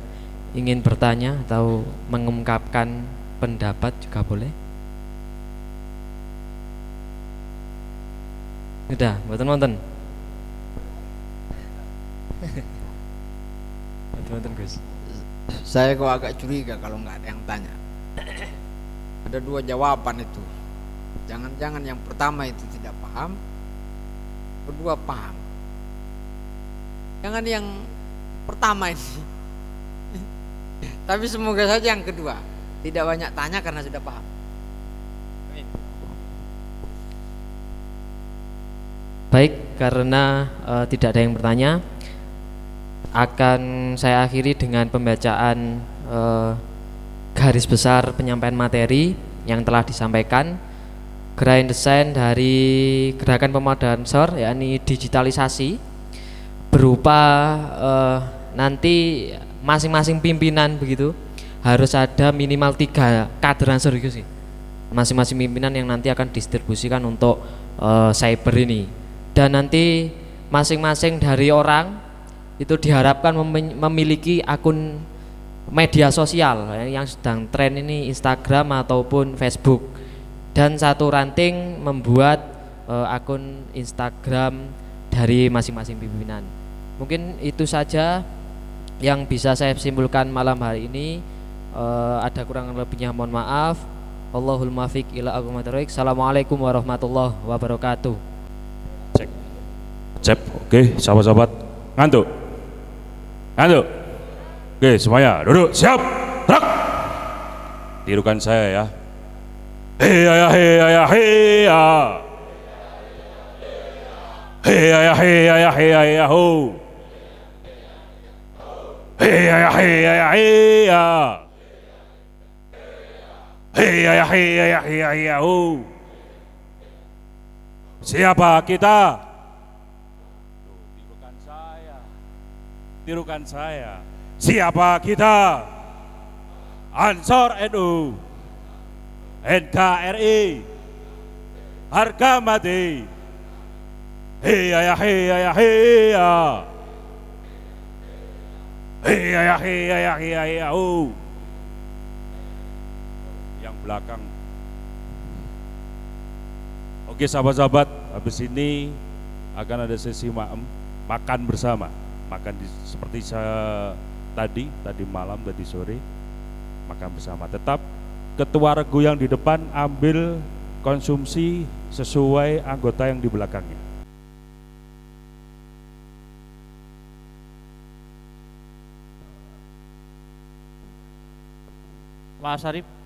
ingin bertanya atau mengungkapkan pendapat juga boleh. Udah, mboten-mboten. Mboten Gus. Saya kok agak curiga kalau nggak ada yang tanya. Ada 2 jawaban itu. Jangan-jangan yang pertama itu tidak paham, kedua paham. Jangan yang pertama ini. Tapi semoga saja yang kedua tidak banyak tanya karena sudah paham. Amin. Baik, karena tidak ada yang bertanya, akan saya akhiri dengan pembacaan garis besar penyampaian materi yang telah disampaikan. Grand design dari gerakan pemuda Ansor yakni digitalisasi berupa nanti masing-masing pimpinan begitu harus ada minimal 3 kader Ansor gitu sih, masing-masing pimpinan yang nanti akan distribusikan untuk cyber ini. Dan nanti masing-masing dari orang itu diharapkan memiliki akun media sosial yang sedang tren ini, Instagram ataupun Facebook, dan satu ranting membuat akun Instagram dari masing-masing pimpinan. Mungkin itu saja yang bisa saya simpulkan malam hari ini. Ada kurang lebihnya mohon maaf. Allahul muwaffiq ila aqwamit thoriq. Assalamualaikum warahmatullahi wabarakatuh. Cek. Oke, sahabat-sahabat. Ngantuk. Oke, semuanya duduk, siap. Gerak. tirukan saya ya. Heya ya heya ya heya. Heya ya heya ya heya ya ho. Heya ya heya ya heya. Heya ya heya ya heya ya ho. Siapa kita? Tirukan saya. Tirukan saya. Siapa kita? Ansor NU, NKRI, harga mati. Heya ya heya ya heya. Heya ya heya ya heya ya ho. Yang belakang. Oke sahabat-sahabat, habis ini akan ada sesi makan bersama. Makan seperti saya tadi malam, tadi sore. Makan bersama. Tetap ketua regu yang di depan ambil konsumsi sesuai anggota yang di belakangnya. Pak Sarip.